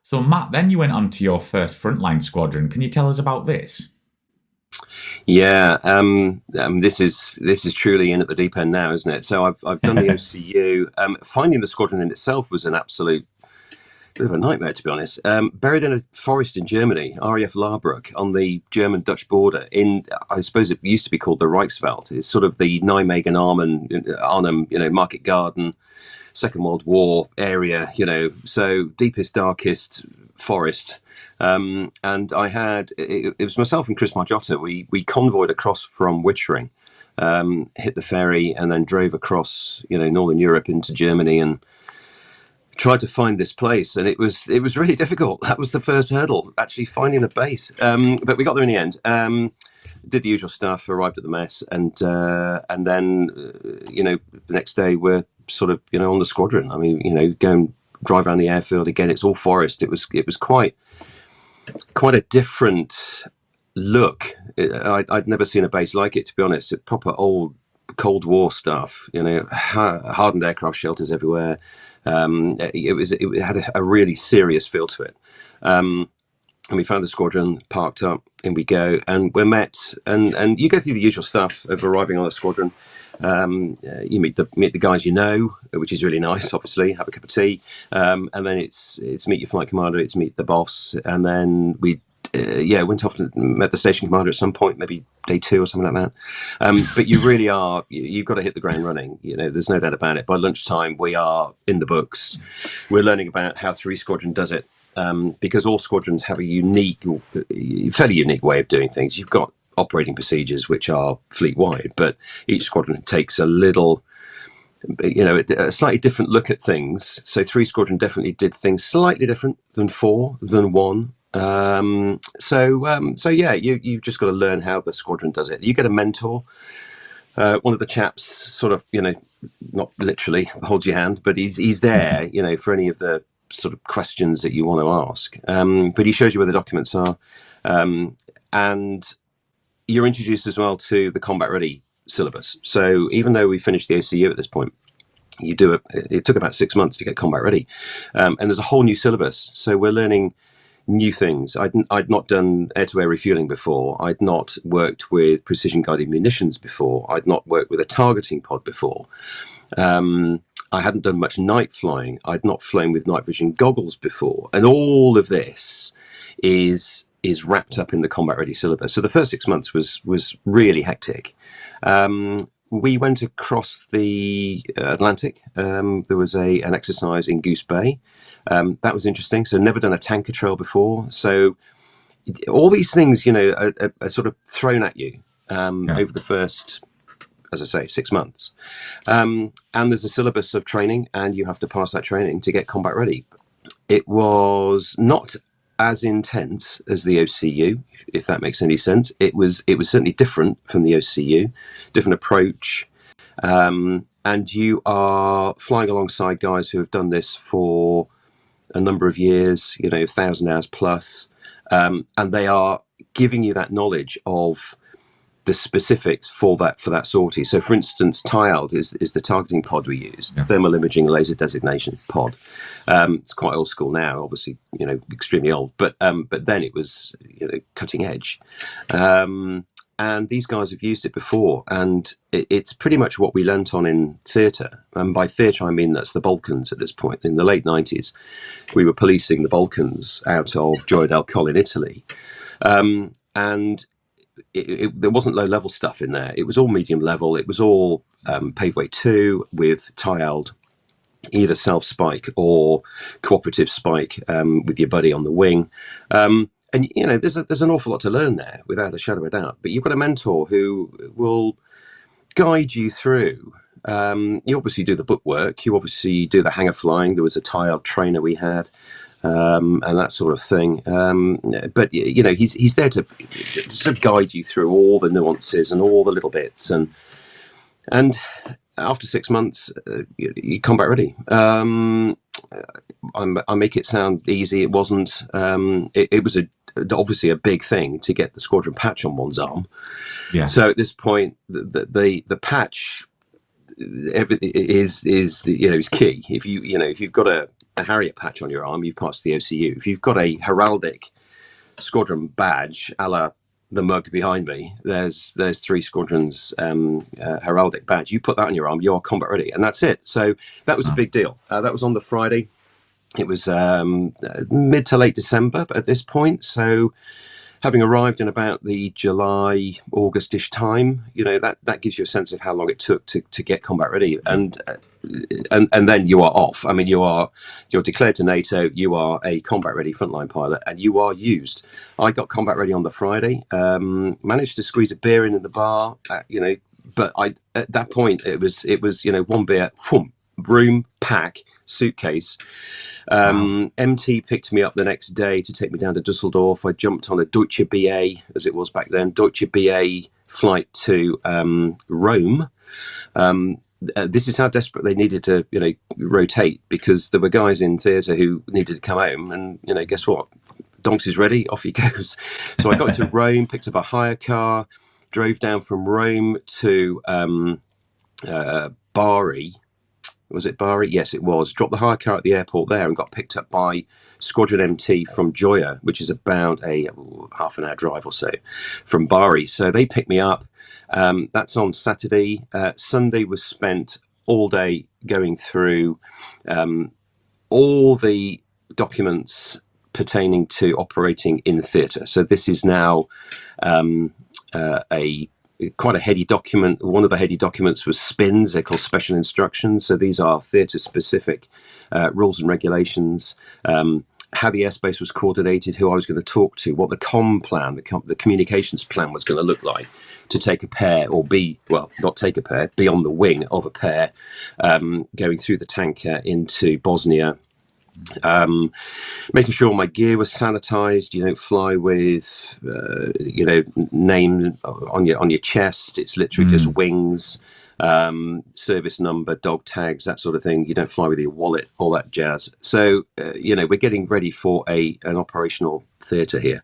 So, Matt, then you went on to your first frontline squadron. Can you tell us about this? Yeah, this is truly in at the deep end now, isn't it? So I've done the OCU. Finding the squadron in itself was an absolute bit of a nightmare, to be honest. Buried in a forest in Germany, RAF Laarbruck, on the German-Dutch border. I suppose it used to be called the Reichswald. It's sort of the Nijmegen Arnhem, Market Garden, Second World War area. So deepest, darkest forest. And it was myself and Chris Margiotta. We convoyed across from Wittering, hit the ferry, and then drove across, Northern Europe into Germany and tried to find this place. And it was really difficult. That was the first hurdle, actually finding the base. But we got there in the end. Did the usual stuff, arrived at the mess, and then the next day we're sort of on the squadron. I mean, go and drive around the airfield again. It's all forest. It was quite a different look. I'd never seen a base like it, to be honest. It's proper old Cold War stuff. Hardened aircraft shelters everywhere. It had a really serious feel to it. And we found the squadron, parked up, in we go, and we're met. And you go through the usual stuff of arriving on a squadron. You meet the guys which is really nice. Obviously, have a cup of tea, and then it's meet your flight commander, it's meet the boss, and then we went off and met the station commander at some point, maybe day 2 or something like that. But you've got to hit the ground running. There's no doubt about it. By lunchtime, we are in the books. We're learning about how 3 Squadron does it. Because all squadrons have a fairly unique way of doing things. You've got operating procedures which are fleet-wide, but each squadron takes a slightly different look at things. So 3 Squadron definitely did things slightly different than 4, than 1. You've just got to learn how the squadron does it. You get a mentor. One of the chaps sort of, not literally holds your hand, but he's there, for any of the sort of questions that you want to ask. But he shows you where the documents are. And you're introduced as well to the combat ready syllabus. So even though we finished the OCU at this point, it took about 6 months to get combat ready. And there's a whole new syllabus. So we're learning new things. I'd not done air-to-air refueling before. I'd not worked with precision guided munitions before. I'd not worked with a targeting pod before. I hadn't done much night flying. I'd not flown with night vision goggles before. And all of this is wrapped up in the combat ready syllabus. So the first 6 months was really hectic. We went across the Atlantic. There was an exercise in Goose Bay. That was interesting. So never done a tanker trail before. So all these things, are sort of thrown at you over the first, as I say, 6 months. And there's a syllabus of training, and you have to pass that training to get combat ready. It was not as intense as the OCU, if that makes any sense. It was certainly different from the OCU, different approach. And you are flying alongside guys who have done this for a number of years, 1,000 hours plus. And they are giving you that knowledge of the specifics for that sortie. So, for instance, TIALD is the targeting pod we use, the thermal imaging laser designation pod. It's quite old school now, obviously, extremely old, but then it was cutting edge. And these guys have used it before, and it's pretty much what we learnt on in theatre. And by theatre, I mean that's the Balkans at this point. In the late 90s, we were policing the Balkans out of Gioia del Colle in Italy. And there wasn't low-level stuff in there. It was all medium level. It was all paveway 2 with TIALD, either self-spike or cooperative spike with your buddy on the wing. And there's an awful lot to learn there, without a shadow of a doubt. But you've got a mentor who will guide you through. You obviously do the book work. You obviously do the hangar flying. There was a TIALD trainer we had. And that sort of thing. But he's there to sort of guide you through all the nuances and all the little bits. And after 6 months, you combat ready. I make it sound easy. It wasn't. It was obviously a big thing to get the squadron patch on one's arm. Yeah. So at this point, the patch is key. If you've got a Harrier patch on your arm, you've passed the OCU. If you've got a heraldic squadron badge, a la the mug behind me, there's 3 squadrons heraldic badge. You put that on your arm, you're combat ready, and that's it. So that was a big deal. That was on the Friday. It was mid to late December at this point. So having arrived in about the July, August-ish time, that gives you a sense of how long it took to get combat ready, and then you are off. I mean, you're declared to NATO. You are a combat ready frontline pilot, and you are used. I got combat ready on the Friday. Managed to squeeze a beer in the bar, but at that point it was one beer, whoom, room, pack, suitcase. MT picked me up the next day to take me down to Dusseldorf. I jumped on a Deutsche BA, as it was back then, Deutsche BA flight to Rome. This is how desperate they needed to, rotate, because there were guys in theatre who needed to come home, and guess what? Donks is ready, off he goes. So I got to Rome, picked up a hire car, drove down from Rome to Bari. Was it Bari? Yes, it was. Dropped the hire car at the airport there and got picked up by Squadron MT from Gioia, which is about a half an hour drive or so from Bari. So they picked me up. That's on Saturday. Sunday was spent all day going through all the documents pertaining to operating in theatre. So this is now quite a heady document. One of the heady documents was SPINs. They're called Special Instructions. So these are theatre-specific rules and regulations. How the airspace was coordinated, who I was going to talk to, what the comm plan, the communications plan was going to look like to take a pair, or not take a pair, be on the wing of a pair, going through the tanker into Bosnia. Making sure my gear was sanitized. You don't fly with name on your chest. It's literally just wings, service number, dog tags, that sort of thing. You don't fly with your wallet, all that jazz. So we're getting ready for an operational theatre here.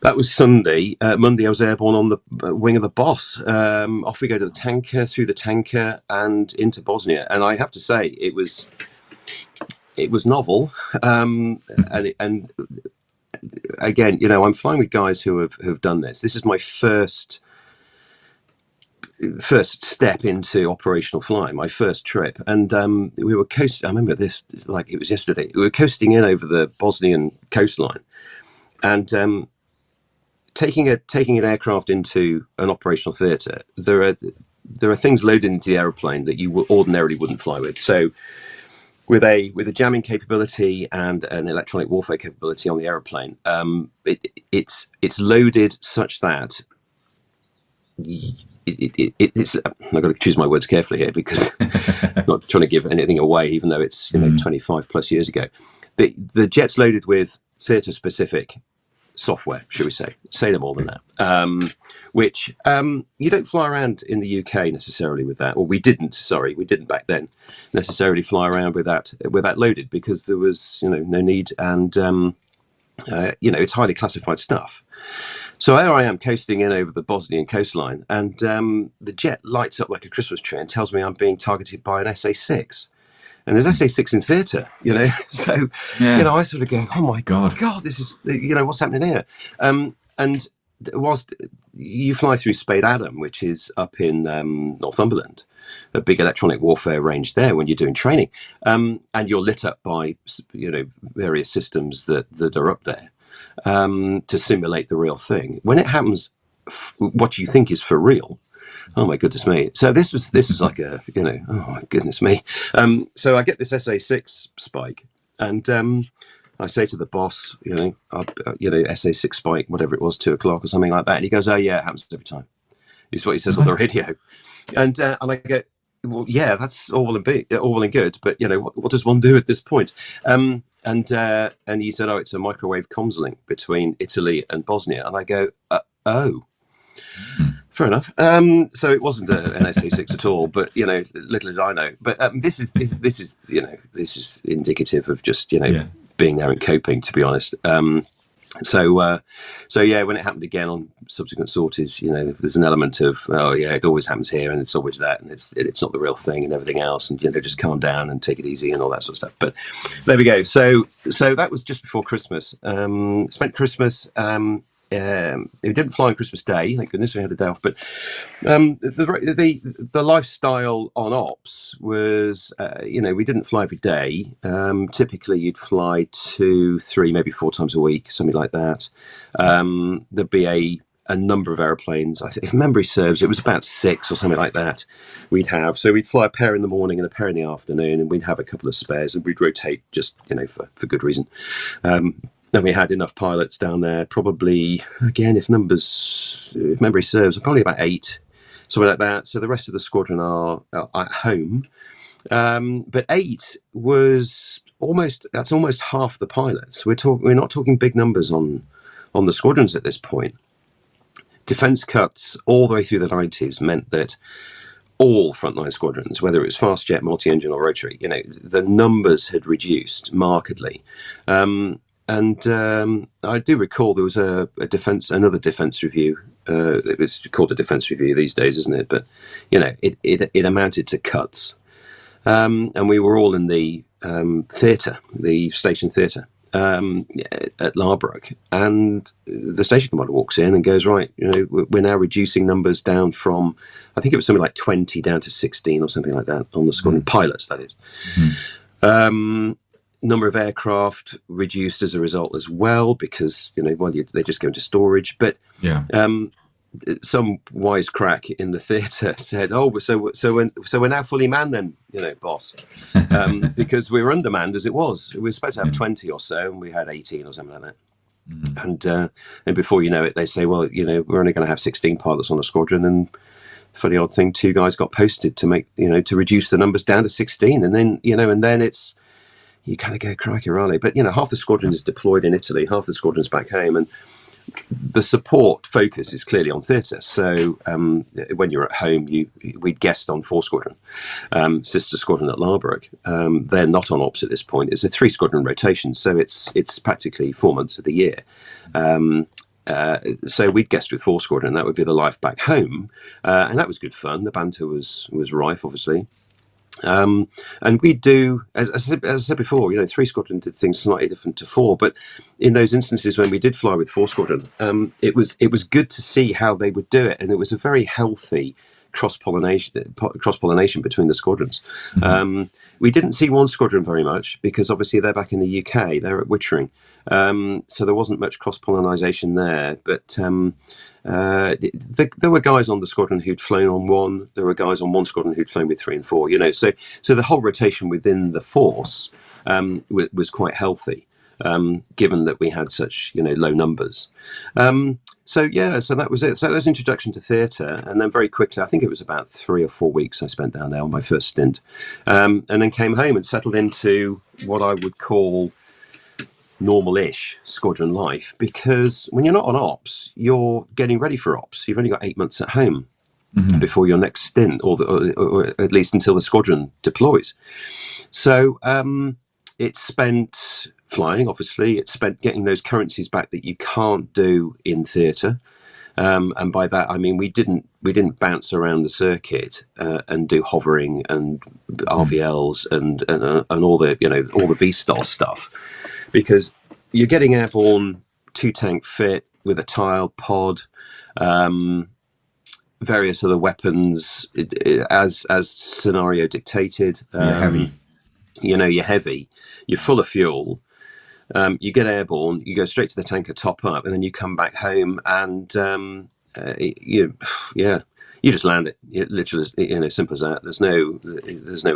That was Sunday. Monday I was airborne on the wing of the Boss. Off we go to the tanker, through the tanker and into Bosnia. And I have to say, it was novel, and again, I'm flying with guys who have done this. This is my first step into operational flying, my first trip, and we were coasting. I remember this like it was yesterday. We were coasting in over the Bosnian coastline, and taking an aircraft into an operational theatre. There are things loaded into the aeroplane that you ordinarily wouldn't fly with. So with a jamming capability and an electronic warfare capability on the aeroplane, it's loaded such that it's. I've got to choose my words carefully here, because I'm not trying to give anything away, even though it's 25 plus years ago. The jet's loaded with theatre specific software, should we say no more than that, which you don't fly around in the UK necessarily with that, or we didn't back then necessarily fly around with that loaded, because there was no need, and it's highly classified stuff. So there I am coasting in over the Bosnian coastline, and the jet lights up like a Christmas tree and tells me I'm being targeted by an SA-6. And there's SA-6 in theatre, so, I sort of go, oh my God, this is, what's happening here? And whilst you fly through Spade Adam, which is up in Northumberland, a big electronic warfare range there when you're doing training, and you're lit up by, various systems that are up there to simulate the real thing. When it happens, what you think is for real, oh my goodness me! So this was like a oh my goodness me. So I get this SA-6 spike, and I say to the boss, SA-6 spike, whatever it was, 2:00 or something like that, and he goes, "Oh yeah, it happens every time." Is what he says on the radio, and I go, "Well, yeah, that's all well and good, but what does one do at this point?" And he said, "Oh, it's a microwave comms link between Italy and Bosnia," and I go, "Oh." Fair enough. So it wasn't an SA-6 at all, but little did I know. But this is indicative of just being there and coping, to be honest. So yeah, when it happened again on subsequent sorties, there's an element of, oh yeah, it always happens here, and it's always that, and it's not the real thing, and everything else, and just calm down and take it easy and all that sort of stuff. But there we go. So that was just before Christmas. Spent Christmas. We didn't fly on Christmas Day, thank goodness we had a day off. But the lifestyle on ops was, we didn't fly every day. Typically, you'd fly 2, 3, maybe 4 times a week, something like that. There'd be a number of aeroplanes. I think, if memory serves, it was about 6 or something like that. We'd have, so we'd fly a pair in the morning and a pair in the afternoon, and we'd have a couple of spares, and we'd rotate just for good reason. And we had enough pilots down there, probably, again, if memory serves, probably about 8, something like that. So the rest of the squadron are at home. But 8 was that's almost half the pilots. We're not talking big numbers on the squadrons at this point. Defence cuts all the way through the 90s meant that all frontline squadrons, whether it was fast jet, multi-engine or rotary, the numbers had reduced markedly. And I do recall there was another defence review. It's called a defence review these days, isn't it? But it amounted to cuts, and we were all in the theatre, the station theatre at Larbrook, and the station commander walks in and goes, right, we're now reducing numbers down from, I think it was something like 20 down to 16 or something like that on the squadron pilots. That is. Number of aircraft reduced as a result as well, because they just go into storage. But some wise crack in the theatre said, "Oh, so we're now fully manned then, boss," because we were undermanned as it was. We were supposed to have 20 or so, and we had 18 or something like that. And before you know it, they say, "Well, we're only going to have 16 pilots on a squadron." And funny odd thing, 2 guys got posted to make to reduce the numbers down to 16, and then it's. You kind of go, crikey, Raleigh. But, half the squadron is deployed in Italy, half the squadron's back home. And the support focus is clearly on theatre. So when you're at home, we'd guest on 4 Squadron, sister squadron at Larbrook. They're not on ops at this point. It's a 3 squadron rotation. So it's practically 4 months of the year. So we'd guest with 4 Squadron. That would be the life back home. And that was good fun. The banter was rife, obviously. And we do, as I said before, 3 Squadron did things slightly different to 4. But in those instances when we did fly with 4 Squadron, it was good to see how they would do it, and it was a very healthy cross pollination between the squadrons. We didn't see 1 Squadron very much because obviously they're back in the UK, they're at Wittering, so there wasn't much cross pollination there. But there were guys on the squadron who'd flown on 1. There were guys on 1 squadron who'd flown with 3 and 4. So the whole rotation within the force was quite healthy, given that we had such low numbers. So that was it. So that was introduction to theatre, and then very quickly, I think it was about 3 or 4 weeks I spent down there on my first stint, and then came home and settled into what I would call normal-ish squadron life, because when you're not on ops, you're getting ready for ops. You've only got 8 months at home before your next stint, or at least until the squadron deploys. So it's spent flying, obviously. It's spent getting those currencies back that you can't do in theatre. And by that I mean we didn't bounce around the circuit and do hovering and RVLs and all the all the V-Star stuff, because you're getting airborne 2-tank fit with a tile pod, various other weapons as scenario dictated. You're heavy. You're heavy. You're full of fuel. You get airborne, you go straight to the tanker, top up, and then you come back home and you just land it. Literally, simple as that. There's no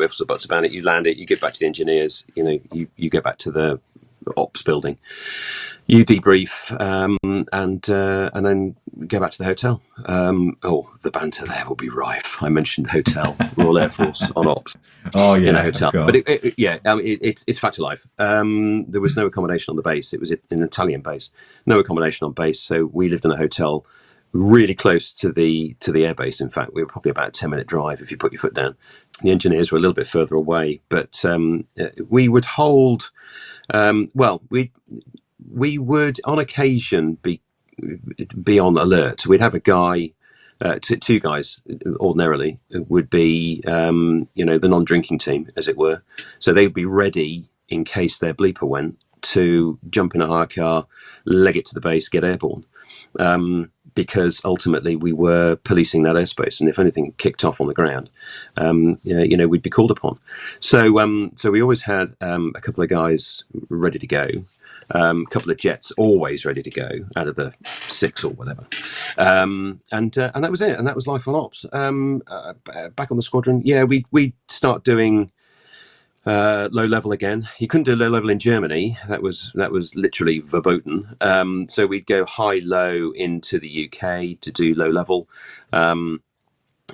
ifs or buts about it. You land it, you get back to the engineers. You get back to the ops building. You debrief and then go back to the hotel. The banter there will be rife. I mentioned hotel, Royal Air Force on ops. Oh yeah, in a hotel. But it's fact of life. There was no accommodation on the base. It was an Italian base. No accommodation on base, so we lived in a hotel really close to the airbase. In fact, we were probably about a 10-minute drive if you put your foot down. The engineers were a little bit further away, but we would hold. we would on occasion be on alert. We'd have a guy, two guys ordinarily would be, the non-drinking team, as it were. So they'd be ready in case their bleeper went to jump in a hire car, leg it to the base, get airborne. Because ultimately we were policing that airspace, and if anything kicked off on the ground, we'd be called upon. So we always had a couple of guys ready to go, a couple of jets always ready to go out of the 6 or whatever, and that was it, and that was life on ops. Back on the squadron, we'd start doing low level again. You couldn't do low level in Germany. That was literally verboten. So we'd go high low into the UK to do low level.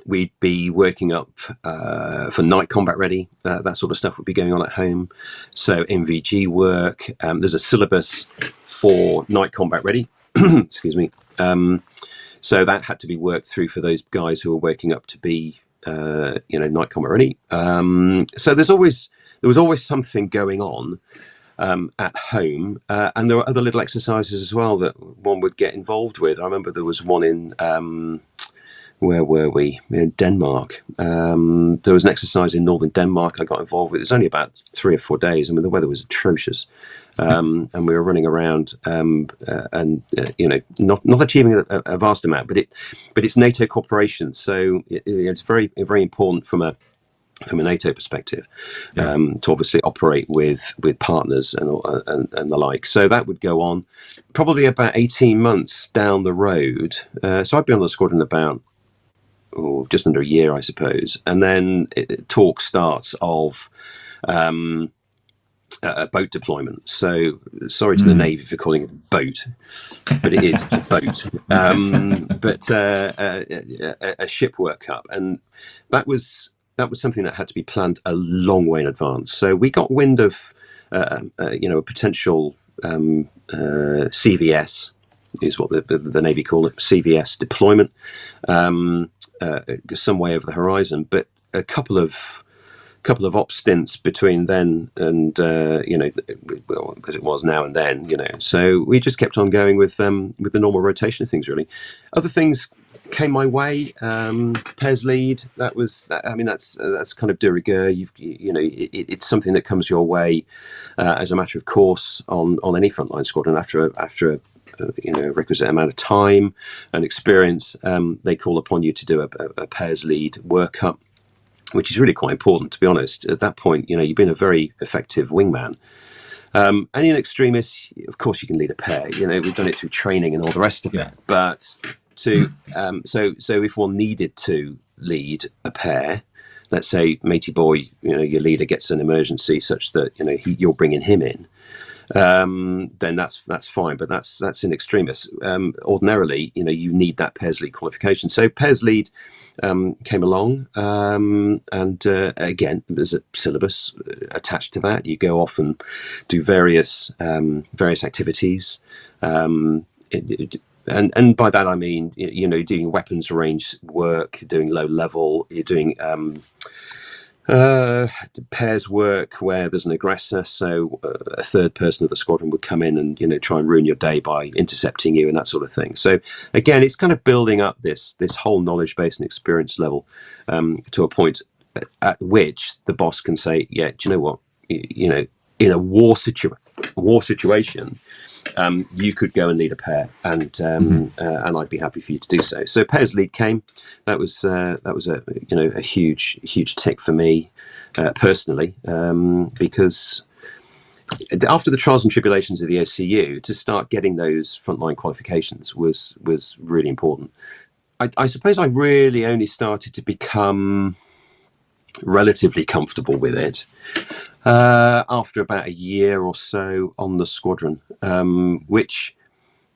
We'd be working up for night combat ready. That sort of stuff would be going on at home. So MVG work. There's a syllabus for night combat ready. Excuse me. So that had to be worked through for those guys who were working up to be night combat ready. So there was always something going on at home, and there were other little exercises as well that one would get involved with. I remember there was one in where were we? In Denmark. There was an exercise in northern Denmark I got involved with. It was only about 3 or 4 days. I mean, the weather was atrocious, and we were running around, and not achieving a vast amount, but it's NATO cooperation, so it's very, very important from a NATO perspective, to obviously operate with partners and the like. So that would go on probably about 18 months down the road. So I'd be on the squadron about just under a year, I suppose, and then talk starts of a boat deployment. So sorry to the Navy for calling it a boat, but it's a boat. But a ship World Cup, and that was something that had to be planned a long way in advance. So we got wind of a potential CVS is what the Navy call it, CVS deployment, some way over the horizon, but a couple of op stints between then and as it was now and then, so we just kept on going with the normal rotation of things. Really, other things came my way. Pairs lead, that's kind of de rigueur. It's something that comes your way as a matter of course on any frontline squadron after a requisite amount of time and experience. They call upon you to do a pairs lead workup, which is really quite important, to be honest. At that point, you've been a very effective wingman. And in extremis, of course, you can lead a pair. We've done it through training and all the rest of it. But so if one needed to lead a pair, let's say matey boy, your leader gets an emergency such that you're bringing him in, then that's fine. But that's in extremis. Ordinarily, you need that pairs lead qualification. So pairs lead came along, and again, there's a syllabus attached to that. You go off and do various activities. And by that I mean, doing weapons range work, doing low level. You're doing pairs work where there's an aggressor, so a third person of the squadron would come in and try and ruin your day by intercepting you and that sort of thing. So again, it's kind of building up this whole knowledge base and experience level to a point at which the boss can say, yeah, do you know what, in a war situation, you could go and lead a pair, and I'd be happy for you to do so. So pairs lead came. That was a huge tick for me personally, because after the trials and tribulations of the OCU, to start getting those frontline qualifications was really important. I suppose I really only started to become relatively comfortable with it after about a year or so on the squadron, which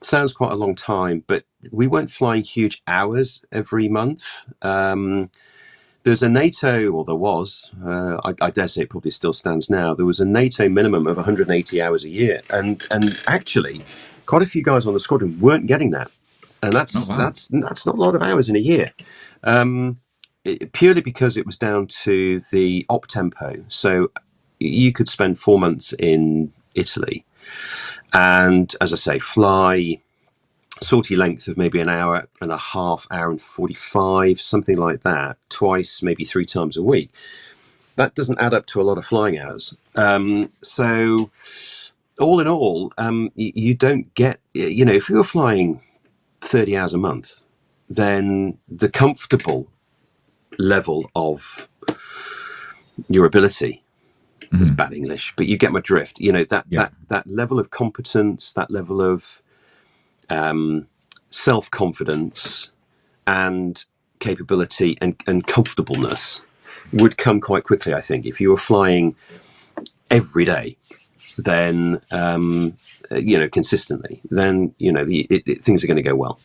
sounds quite a long time, but we weren't flying huge hours every month. There's a NATO, or there was, I dare say it probably still stands now, there was a NATO minimum of 180 hours a year, and actually quite a few guys on the squadron weren't getting that, and that's not a lot of hours in a year. Purely because it was down to the op tempo. So you could spend 4 months in Italy and as I say, fly sortie length of maybe an hour and a half, hour and 45, something like that, twice, maybe 3 times a week. That doesn't add up to a lot of flying hours. So all in all, you don't get, if you're flying 30 hours a month, then the comfortable level of your ability, that's bad English, but you get my drift, that level of competence, that level of self-confidence and capability and comfortableness would come quite quickly, I think. If you were flying every day, then consistently, then things are going to go well.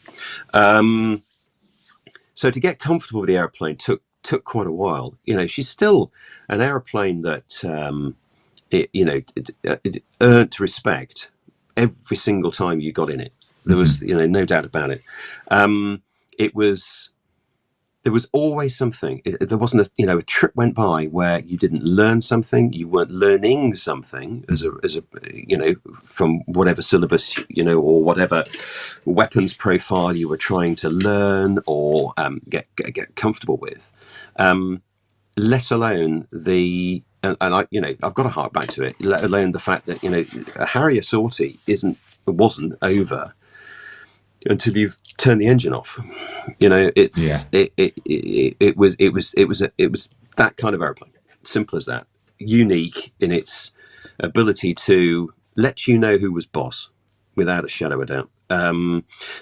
So to get comfortable with the airplane took quite a while. She's still an airplane that it earned respect every single time you got in it. There was, no doubt about it. There was always something. There wasn't a trip went by where you didn't learn something. You weren't learning something as a from whatever syllabus, or whatever weapons profile you were trying to learn or get comfortable with. Let alone and I've got to hark back to it. Let alone the fact that a Harrier sortie wasn't over until you've turned the engine off. It was that kind of airplane. Simple as that. Unique in its ability to let you know who was boss without a shadow of doubt.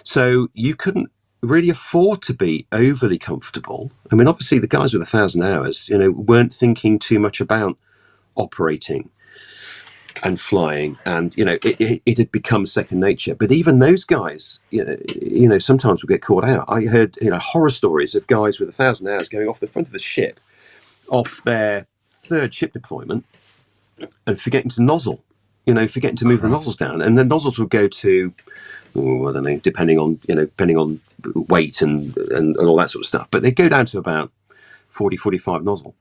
So you couldn't really afford to be overly comfortable. I mean, obviously the guys with 1,000 hours, weren't thinking too much about operating and flying, and it had become second nature. But even those guys, sometimes would get caught out. I heard horror stories of guys with 1,000 hours going off the front of the ship, off their 3rd ship deployment, and forgetting to nozzle, forgetting to move the nozzles down, and the nozzles would go to, I don't know, depending on weight and all that sort of stuff. But they go down to about 40, 45 nozzle.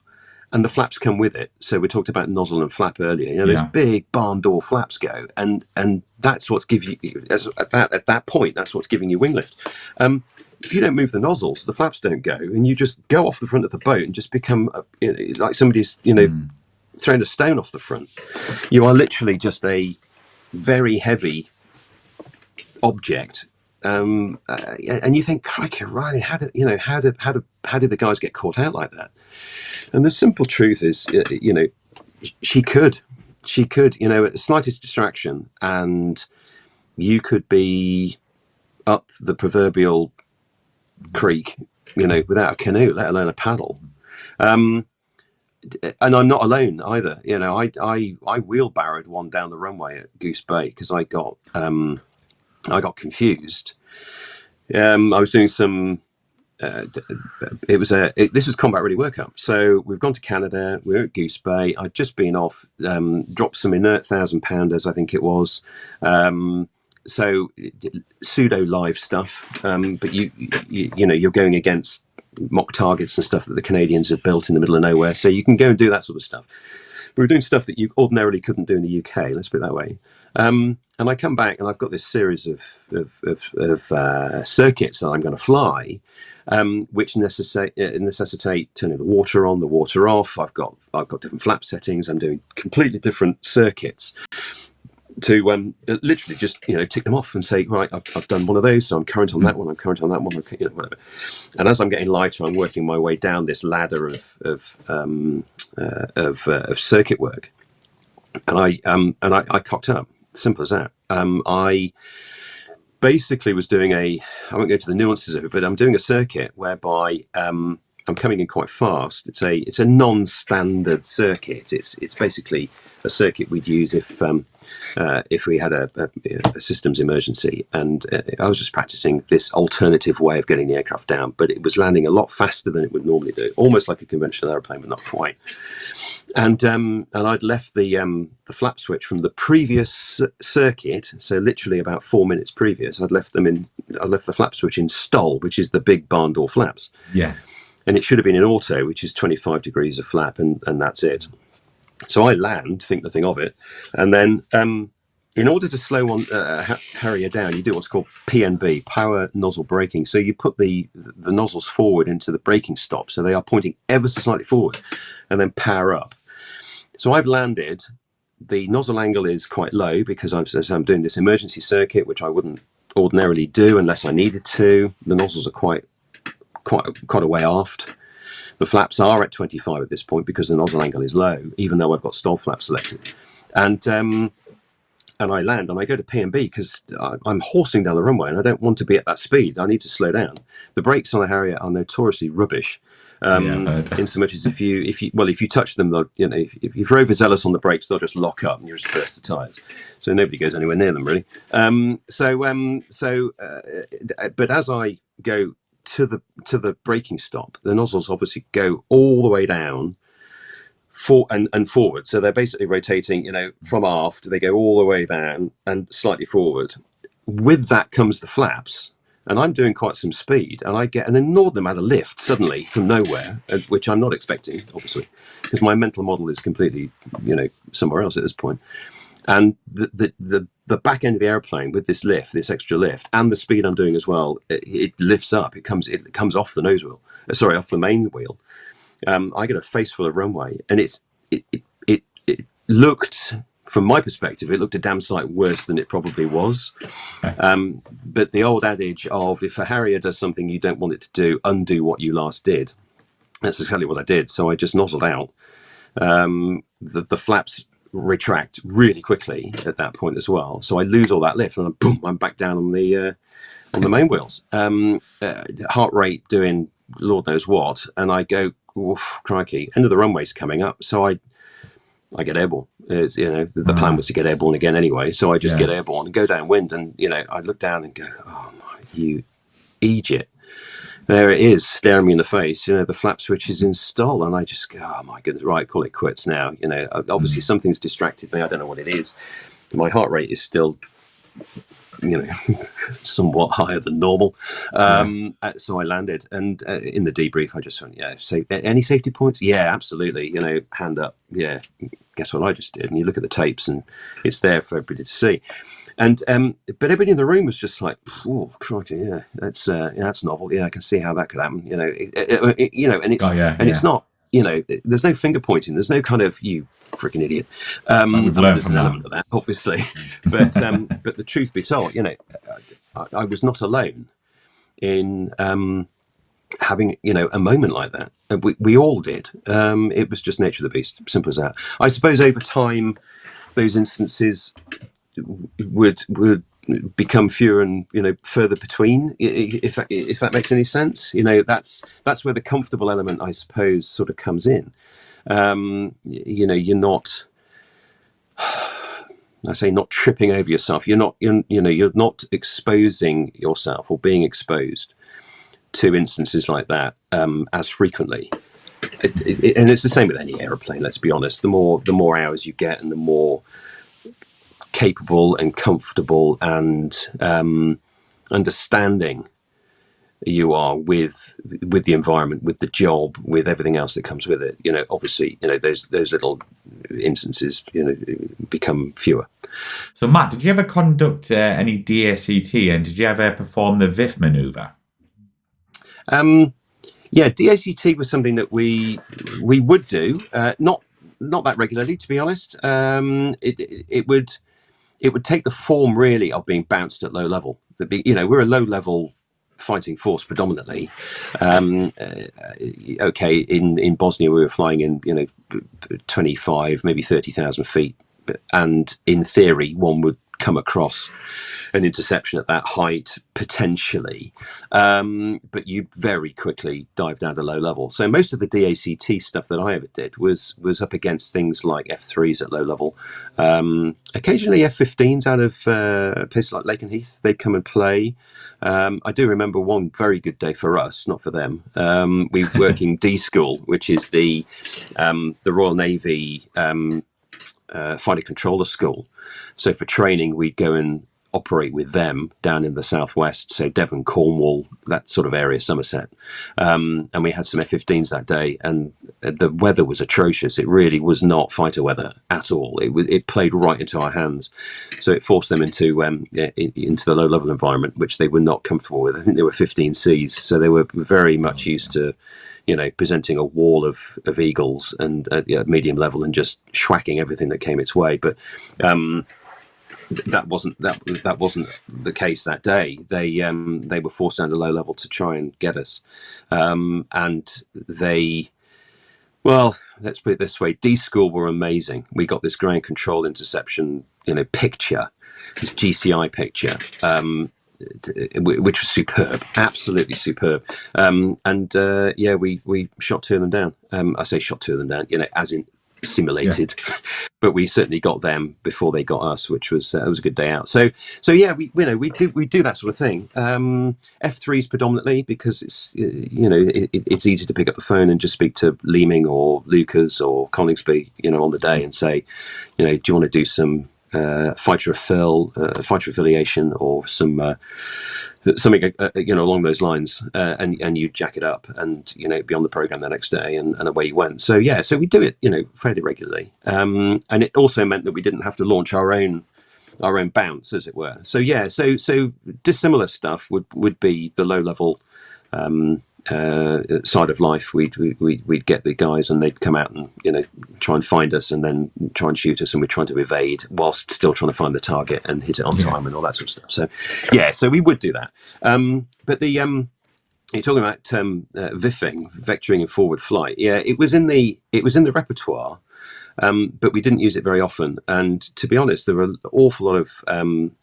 And the flaps come with it. So we talked about nozzle and flap earlier. Those big barn door flaps go, and that's what's giving you at that point. That's what's giving you wing lift. If you don't move the nozzles, the flaps don't go, and you just go off the front of the boat and just become like somebody's thrown a stone off the front. You are literally just a very heavy object. And you think, crikey, Riley, how did the guys get caught out like that? And the simple truth is, she could, at the slightest distraction, and you could be up the proverbial creek, without a canoe, let alone a paddle. And I'm not alone either. I wheelbarrowed one down the runway at Goose Bay because I got confused. I was doing some. This was Combat Ready Workup. So we've gone to Canada. We're at Goose Bay. I'd just been off, dropped some inert 1,000-pounders, I think it was. So pseudo live stuff. But you're going against mock targets and stuff that the Canadians have built in the middle of nowhere. So you can go and do that sort of stuff. We were doing stuff that you ordinarily couldn't do in the UK. Let's put it that way. And I come back and I've got this series of circuits that I'm going to fly, which necessitate turning the water on, the water off. I've got different flap settings. I'm doing completely different circuits to literally just tick them off and say, right, I've done one of those, so I'm current on that one. I'm current on that one. Whatever. And as I'm getting lighter, I'm working my way down this ladder of circuit work, and I cocked up. Simple as that. I basically was doing I won't go into the nuances of it, but I'm doing a circuit whereby I'm coming in quite fast. It's a non-standard circuit. It's basically a circuit we'd use if we had a systems emergency. And I was just practicing this alternative way of getting the aircraft down, but it was landing a lot faster than it would normally do, almost like a conventional airplane, but not quite. And I'd left the flap switch from the previous circuit, so literally about 4 minutes previous. I left the flap switch in stall, which is the big barn door flaps. Yeah. And it should have been in auto, which is 25 degrees of flap, and that's it. So I land, think nothing of it, and then in order to slow on Harrier down, you do what's called PNB, power nozzle braking. So you put the nozzles forward into the braking stop, so they are pointing ever so slightly forward, and then power up. So I've landed. The nozzle angle is quite low because I'm doing this emergency circuit, which I wouldn't ordinarily do unless I needed to. The nozzles are quite a way aft. The flaps are at 25 at this point because the nozzle angle is low, even though I've got stall flaps selected. And I land and I go to P&B because I'm horsing down the runway and I don't want to be at that speed. I need to slow down. The brakes on a Harrier are notoriously rubbish. In so much as if you touch them, if you're overzealous on the brakes, they'll just lock up and you just burst the tires. So nobody goes anywhere near them really. But as I go to the braking stop, the nozzles obviously go all the way down and forward. So they're basically rotating, from aft. They go all the way down and slightly forward. With that comes the flaps. And I'm doing quite some speed, and I get an inordinate amount of lift suddenly from nowhere, which I'm not expecting, obviously, because my mental model is completely, somewhere else at this point. And the back end of the airplane with this lift, this extra lift, and the speed I'm doing as well, it lifts up. It comes off the nose wheel, off the main wheel. I get a face full of runway, and it looked. From my perspective, it looked a damn sight worse than it probably was. But the old adage of if a Harrier does something you don't want it to do, undo what you last did. That's exactly what I did. So I just nozzled out. The flaps retract really quickly at that point as well. So I lose all that lift and boom, I'm back down on the main wheels. Heart rate doing Lord knows what. And I go, oof, crikey, end of the runway's coming up. So I get airborne. The plan was to get airborne again anyway. So I just get airborne and go downwind. And, I look down and go, oh, my, you idiot. There it is, staring me in the face. The flap switch is installed. And I just go, oh, my goodness, right, call it quits now. Obviously something's distracted me. I don't know what it is. My heart rate is still, somewhat higher than normal. So I landed. And in the debrief, I just went, any safety points? Yeah, absolutely. Hand up. Yeah. Guess what I just did? And you look at the tapes and it's there for everybody to see. And but everybody in the room was just like, oh, crikey, yeah, that's novel. Yeah, I can see how that could happen. And it's not, there's no finger pointing. There's no kind of you freaking idiot. We've learned there's an element of that, obviously. But the truth be told, I was not alone in having a moment like that. We all did. It was just nature of the beast, simple as that. I suppose over time those instances would become fewer and further between, if that makes any sense. That's where the comfortable element, I suppose, sort of comes in. You're not, I say, not tripping over yourself. You're not exposing yourself or being exposed to instances like that as frequently. And it's the same with any aeroplane. Let's be honest. The more hours you get, and the more capable and comfortable and understanding you are with the environment, with the job, with everything else that comes with it. Obviously, those little instances, become fewer. So, Matt, did you ever conduct any DACT, and did you ever perform the VIF maneuver? DACT was something that we would do, not that regularly, to be honest. It would take the form really of being bounced at low level. We're a low level fighting force predominantly. In Bosnia we were flying in 25, maybe 30,000 feet, and in theory one would come across an interception at that height potentially, but you very quickly dive down to low level. So most of the DACT stuff that I ever did was up against things like F3s at low level, occasionally F15s out of places like Lakenheath. They'd come and play. I do remember one very good day for us, not for them. We were working D School, which is the Royal Navy fighter controller school. So for training, we'd go and operate with them down in the southwest, so Devon, Cornwall, that sort of area, Somerset. And we had some F-15s that day, and the weather was atrocious. It really was not fighter weather at all. It played right into our hands, so it forced them into the low-level environment, which they were not comfortable with. I think they were 15 Cs, so they were very much used to, presenting a wall of eagles and medium level and just schwacking everything that came its way. But that wasn't the case that day. They were forced down to low level to try and get us, and they. Well, let's put it this way: D School were amazing. We got this ground control interception, picture, this GCI picture, which was superb, absolutely superb. We shot two of them down. I say shot two of them down, as in simulated, but we certainly got them before they got us, which was it was a good day out. So yeah, we do that sort of thing. F3s predominantly because it's it's easy to pick up the phone and just speak to Leeming or Lucas or Coningsby on the day and say, do you want to do some fighter affiliation or some something along those lines, and you jack it up and be on the program the next day and away you went. So we do it fairly regularly, and it also meant that we didn't have to launch our own bounce, as it were. So so dissimilar stuff would be the low level side of life. We'd get the guys and they'd come out and try and find us and then try and shoot us, and we're trying to evade whilst still trying to find the target and hit it on time and all that sort of stuff. So we would do that. But the you're talking about VIFing, vectoring and forward flight. Yeah, it was in the repertoire. But we didn't use it very often, and to be honest, there were an awful lot of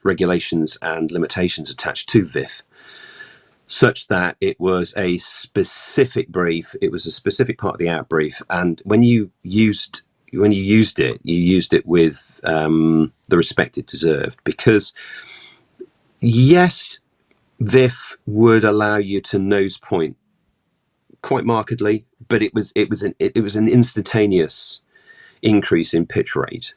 regulations and limitations attached to VIF, such that it was a specific brief. It was a specific part of the out brief, and when you used it, you used it with the respect it deserved. Because yes, VIF would allow you to nose point quite markedly, but it was an instantaneous increase in pitch rate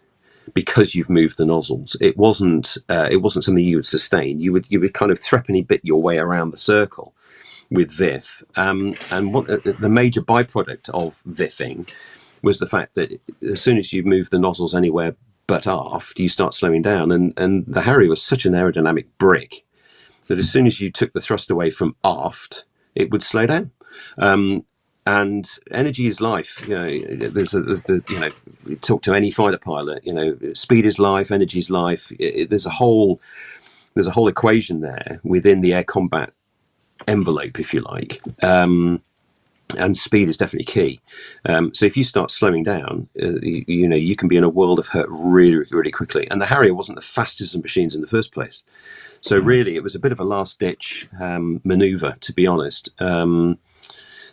because you've moved the nozzles. It wasn't something you would sustain. You would kind of threepenny bit your way around the circle with VIF. And what the major byproduct of VIFing was the fact that as soon as you move the nozzles anywhere but aft, you start slowing down. And the Harrier was such an aerodynamic brick that as soon as you took the thrust away from aft, it would slow down. And energy is life. You talk to any fighter pilot. Speed is life, energy is life. There's a whole equation there within the air combat envelope, if you like. And speed is definitely key. So if you start slowing down, you can be in a world of hurt really, really quickly. And the Harrier wasn't the fastest of machines in the first place. So really, it was a bit of a last-ditch maneuver, to be honest.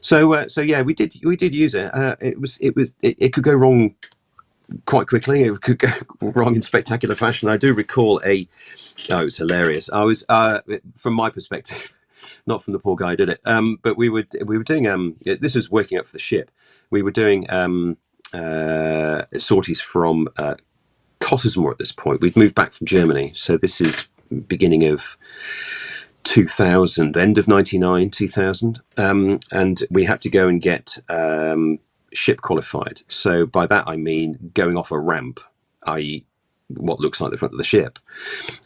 So yeah, we did use it. It could go wrong quite quickly. It could go wrong in spectacular fashion. I do recall it was hilarious. I was from my perspective, not from the poor guy who did it. But we were doing this was working up for the ship. We were doing sorties from Cottesmore at this point. We'd moved back from Germany, so this is beginning of 2000, end of 99, 2000, and we had to go and get ship qualified. So by that I mean going off a ramp, i.e. what looks like the front of the ship,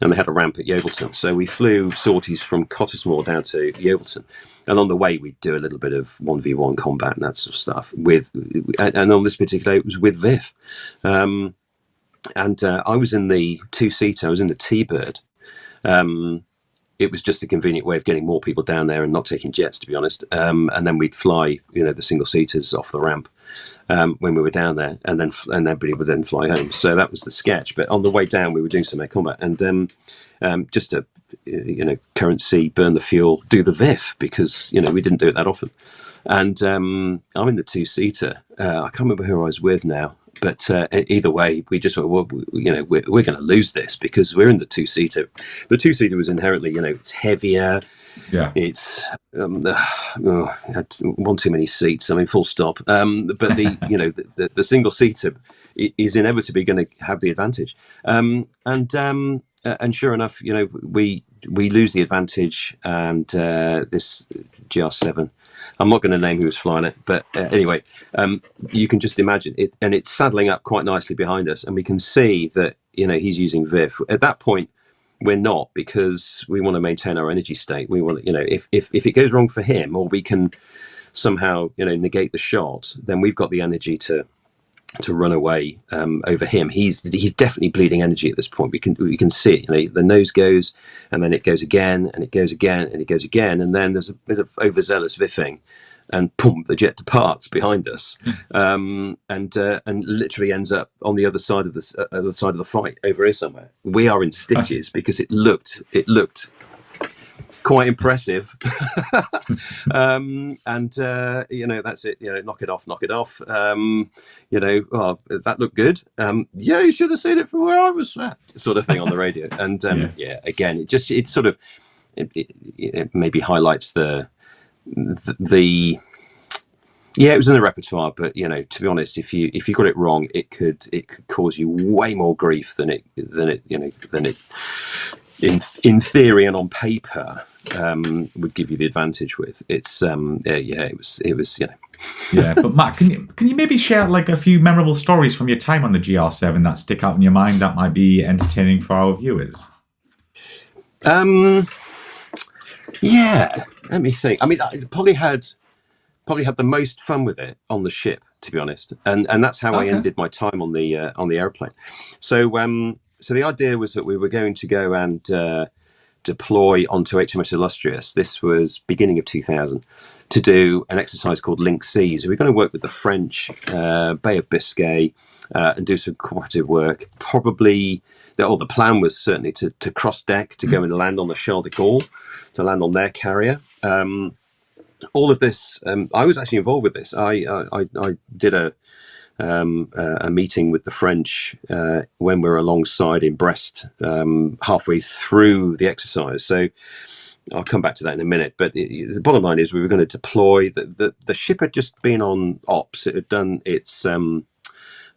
and they had a ramp at Yeovilton. So we flew sorties from Cottesmore down to Yeovilton, and on the way we'd do a little bit of 1v1 combat and that sort of stuff and on this particular day it was with VIF. And I was in the two-seater, I was in the T-Bird. It was just a convenient way of getting more people down there and not taking jets, to be honest. And then we'd fly, the single seaters off the ramp when we were down there, and everybody would then fly home. So that was the sketch. But on the way down, we were doing some air combat, and just to currency, burn the fuel, do the VIF, because we didn't do it that often. And I'm in the two-seater. I can't remember who I was with now. But either way, we just went, well, we're going to lose this because we're in the two-seater. The two-seater was inherently, it's heavier. Yeah. It's had one too many seats. I mean, full stop. But the single-seater is inevitably going to have the advantage. And and sure enough, we lose the advantage, and this GR7. I'm not going to name who was flying it, but anyway, you can just imagine it, and it's saddling up quite nicely behind us, and we can see that he's using VIF. At that point, we're not, because we want to maintain our energy state. We want, if it goes wrong for him, or we can somehow negate the shot, then we've got the energy to run away over him. He's definitely bleeding energy at this point. We can see it. The nose goes, and then it goes again, and it goes again, and it goes again, and then there's a bit of overzealous viffing, and boom, the jet departs behind us, and literally ends up on the other side of the fight over here somewhere. We are in stitches because it looked quite impressive. That's it. Knock it off. That looked good. Yeah, you should have seen it from where I was at, sort of thing on the radio. And again, it maybe highlights the it was in the repertoire, but to be honest, if you got it wrong, it could cause you way more grief than it in theory and on paper would give you the advantage with. It was. Yeah, but Matt, can you maybe share like a few memorable stories from your time on the GR7 that stick out in your mind that might be entertaining for our viewers? Yeah, let me think. I mean, I probably had the most fun with it on the ship, to be honest, and that's how I ended my time on the airplane. So the idea was that we were going to go and deploy onto HMS Illustrious. This was beginning of 2000, to do an exercise called Link Seas. We were going to work with the French, Bay of Biscay, and do some cooperative work. Probably, the plan was certainly to cross deck, to go and land on the Charles de Gaulle, to land on their carrier. All of this, I was actually involved with this. I did a meeting with the French when we were alongside in Brest, halfway through the exercise. So I'll come back to that in a minute. But the bottom line is we were going to deploy. The ship had just been on ops. It had done its Iraq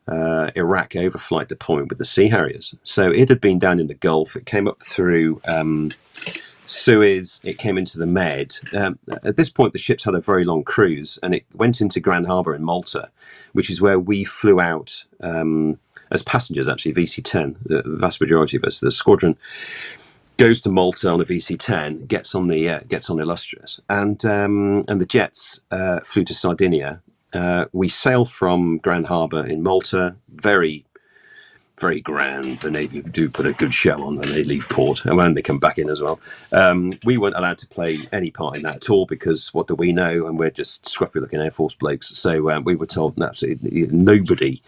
overflight deployment with the Sea Harriers. So it had been down in the Gulf. It came up through Suez. It came into the Med. At this point, the ship's had a very long cruise, and it went into Grand Harbour in Malta, which is where we flew out as passengers, actually, VC-10. The vast majority of us, the squadron, goes to Malta on a VC-10, gets on Illustrious, and the jets flew to Sardinia. We sailed from Grand Harbour in Malta, very, very grand. The Navy do put a good show on when they leave port and when they come back in as well. We weren't allowed to play any part in that at all, because what do we know? And we're just scruffy looking Air Force blokes. So we were told absolutely nobody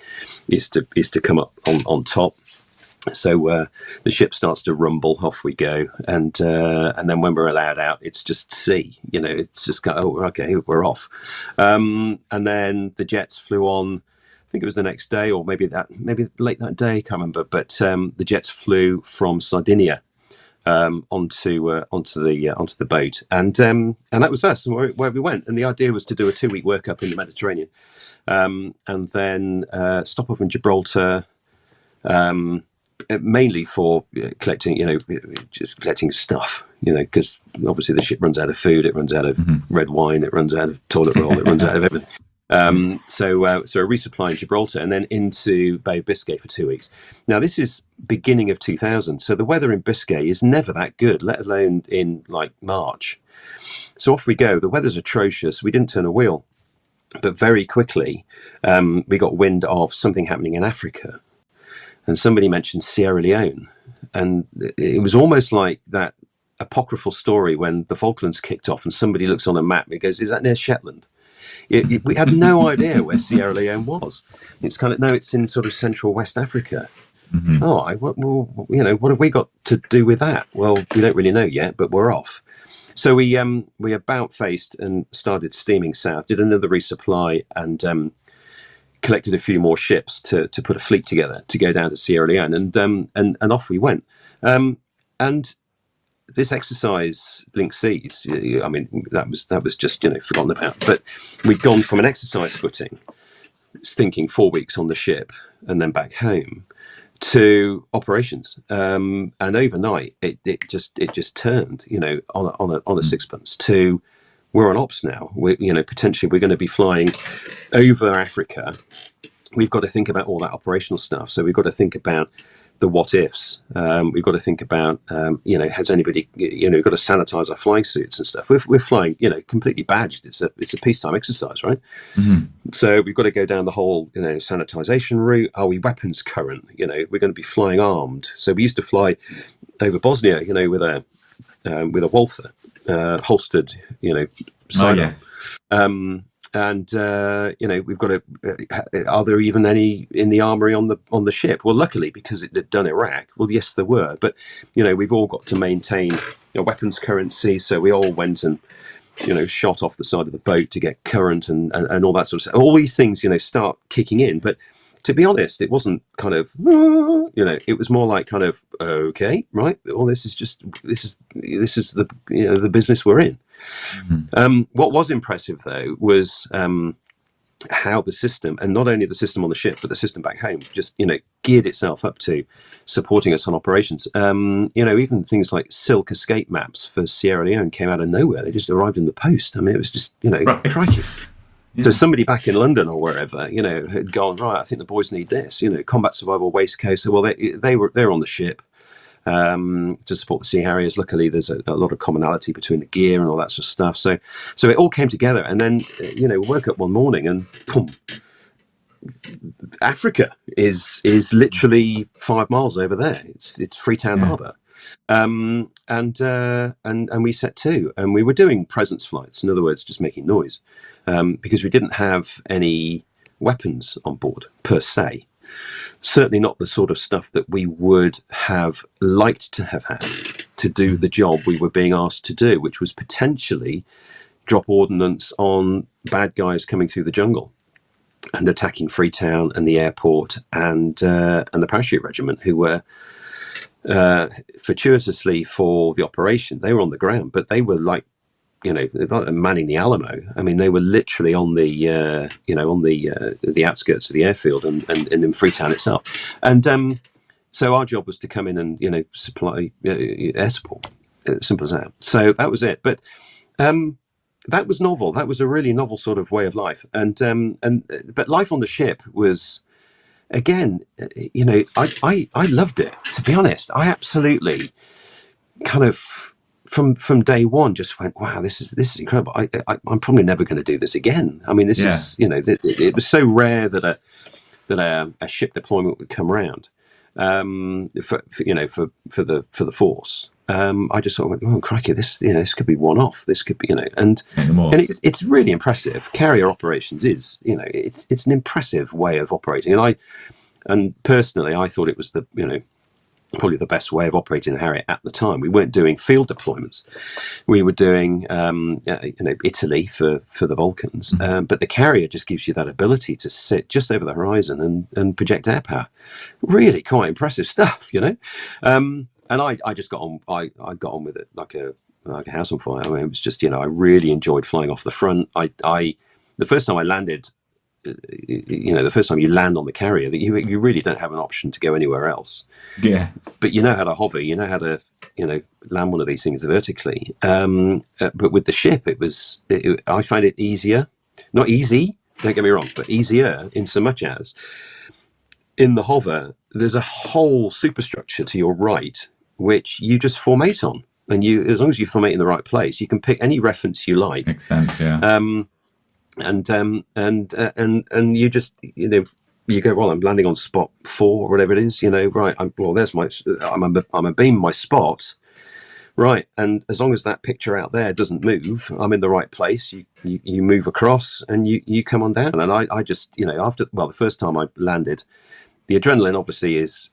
is to come up on top. So the ship starts to rumble, off we go, and then when we're allowed out, it's just sea. It's just okay, we're off. And then the jets flew on. I think it was the next day, or maybe late that day. I can't remember. But the jets flew from Sardinia onto the boat, and that was us, and where we went. And the idea was to do a 2-week workup in the Mediterranean, and then stop off in Gibraltar. Mainly for collecting, just collecting stuff, because obviously the ship runs out of food, it runs out of red wine, it runs out of toilet roll, it runs out of everything. So a resupply in Gibraltar, and then into Bay of Biscay for 2 weeks. Now, this is beginning of 2000, so the weather in Biscay is never that good, let alone in like March. So off we go. The weather's atrocious. We didn't turn a wheel, but very quickly we got wind of something happening in Africa. And somebody mentioned Sierra Leone, and it was almost like that apocryphal story when the Falklands kicked off and somebody looks on a map and goes, "Is that near Shetland?" We had no idea where Sierra Leone was. It's kind of, no, it's in sort of central West Africa. What have we got to do with that? Well, we don't really know yet, but we're off. So we about faced and started steaming south, did another resupply, and collected a few more ships to put a fleet together to go down to Sierra Leone, and off we went. And this exercise, Link Seas, I mean, that was just forgotten about. But we'd gone from an exercise footing, thinking 4 weeks on the ship and then back home, to operations, and overnight it just turned, on a sixpence to we're on ops now. Potentially we're going to be flying over Africa. We've got to think about all that operational stuff. So we've got to think about the what ifs. We've got to think about, has anybody, we've got to sanitize our flying suits and stuff. We're flying, completely badged. It's a peacetime exercise, right? Mm-hmm. So we've got to go down the whole, sanitization route. Are we weapons current? We're going to be flying armed. So we used to fly over Bosnia, with a Walther, holstered, sidearm. And we've got to. Are there even any in the armory on the ship? Well, luckily, because it had done Iraq. Well, yes, there were, but we've all got to maintain weapons currency. So we all went and shot off the side of the boat to get current and all that sort of stuff. All these things start kicking in, but to be honest, it wasn't kind of it was more like kind of okay, right? Well, this is the the business we're in. Mm-hmm. What was impressive though was how the system, and not only the system on the ship, but the system back home, just geared itself up to supporting us on operations. Even things like silk escape maps for Sierra Leone came out of nowhere. They just arrived in the post. I mean, it was just right. Crikey. Yeah. So somebody back in London or wherever, had gone, right, I think the boys need this, combat survival waistcoat. So, well, they're on the ship to support the Sea Harriers. Luckily, there's a lot of commonality between the gear and all that sort of stuff. So it all came together. And then, woke up one morning and boom, Africa is literally 5 miles over there. It's Freetown Harbour. And we set to, and we were doing presence flights. In other words, just making noise, because we didn't have any weapons on board per se. Certainly not the sort of stuff that we would have liked to have had to do the job we were being asked to do, which was potentially drop ordnance on bad guys coming through the jungle and attacking Freetown and the airport and the parachute regiment, who were fortuitously for the operation, they were on the ground, but they were like, manning the Alamo. I mean, they were literally on the outskirts of the airfield and in Freetown itself. And so our job was to come in and supply air support. Simple as that. So that was it. But that was novel. That was a really novel sort of way of life. But life on the ship was, again, I loved it, to be honest. I absolutely kind of from day one just went, wow, this is incredible. I'm probably never going to do this again. I mean, this is it was so rare that a ship deployment would come around for the force. I just sort of went, oh crikey, this could be one off. This could be and it's really impressive. Carrier operations is it's an impressive way of operating, and personally I thought it was probably the best way of operating the Harrier at the time. We weren't doing field deployments. We were doing, Italy for the Balkans. But the Carrier just gives you that ability to sit just over the horizon and project air power. Really quite impressive stuff, And I just got on. I got on with it like a house on fire. I mean, it was just, I really enjoyed flying off the front. The first time I landed, the first time you land on the Carrier, that you really don't have an option to go anywhere else. Yeah. But you know how to hover, you know how to, land one of these things vertically. But with the ship, I find it easier. Not easy, don't get me wrong, but easier in so much as in the hover, there's a whole superstructure to your right, which you just formate on. And as long as you formate in the right place, you can pick any reference you like. Makes sense, yeah. And you just you go, well, I'm landing on spot 4 or whatever it is, right, I'm a beam my spot, right, and as long as that picture out there doesn't move, I'm in the right place. You move across and you come on down. And I just the first time I landed, the adrenaline obviously is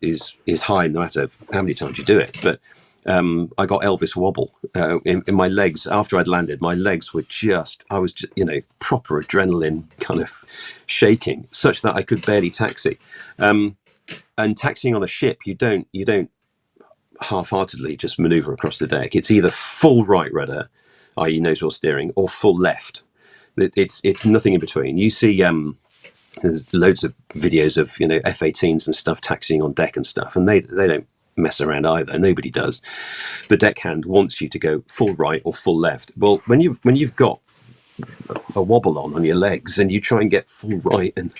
high no matter how many times you do it, but I got Elvis wobble in my legs after I'd landed. My legs were I was proper adrenaline kind of shaking, such that I could barely taxi. And taxiing on a ship, you don't half-heartedly just maneuver across the deck. It's either full right rudder, i.e. nose wheel steering, or full left. It's nothing in between. You see there's loads of videos of F-18s and stuff taxiing on deck and stuff, and they don't mess around either. Nobody does. The deckhand wants you to go full right or full left. Well, when you've got a wobble on your legs and you try and get full right, and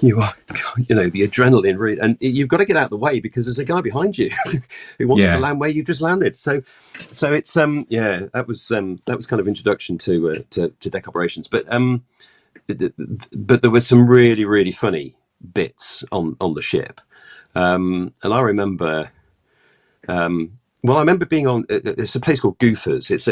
you are, the adrenaline, and you've got to get out of the way because there's a guy behind you who wants to land where you've just landed. So it's that was kind of introduction to deck operations, but there were some really, really funny bits on the ship, and I remember. I remember being on. It's a place called Goofers. It's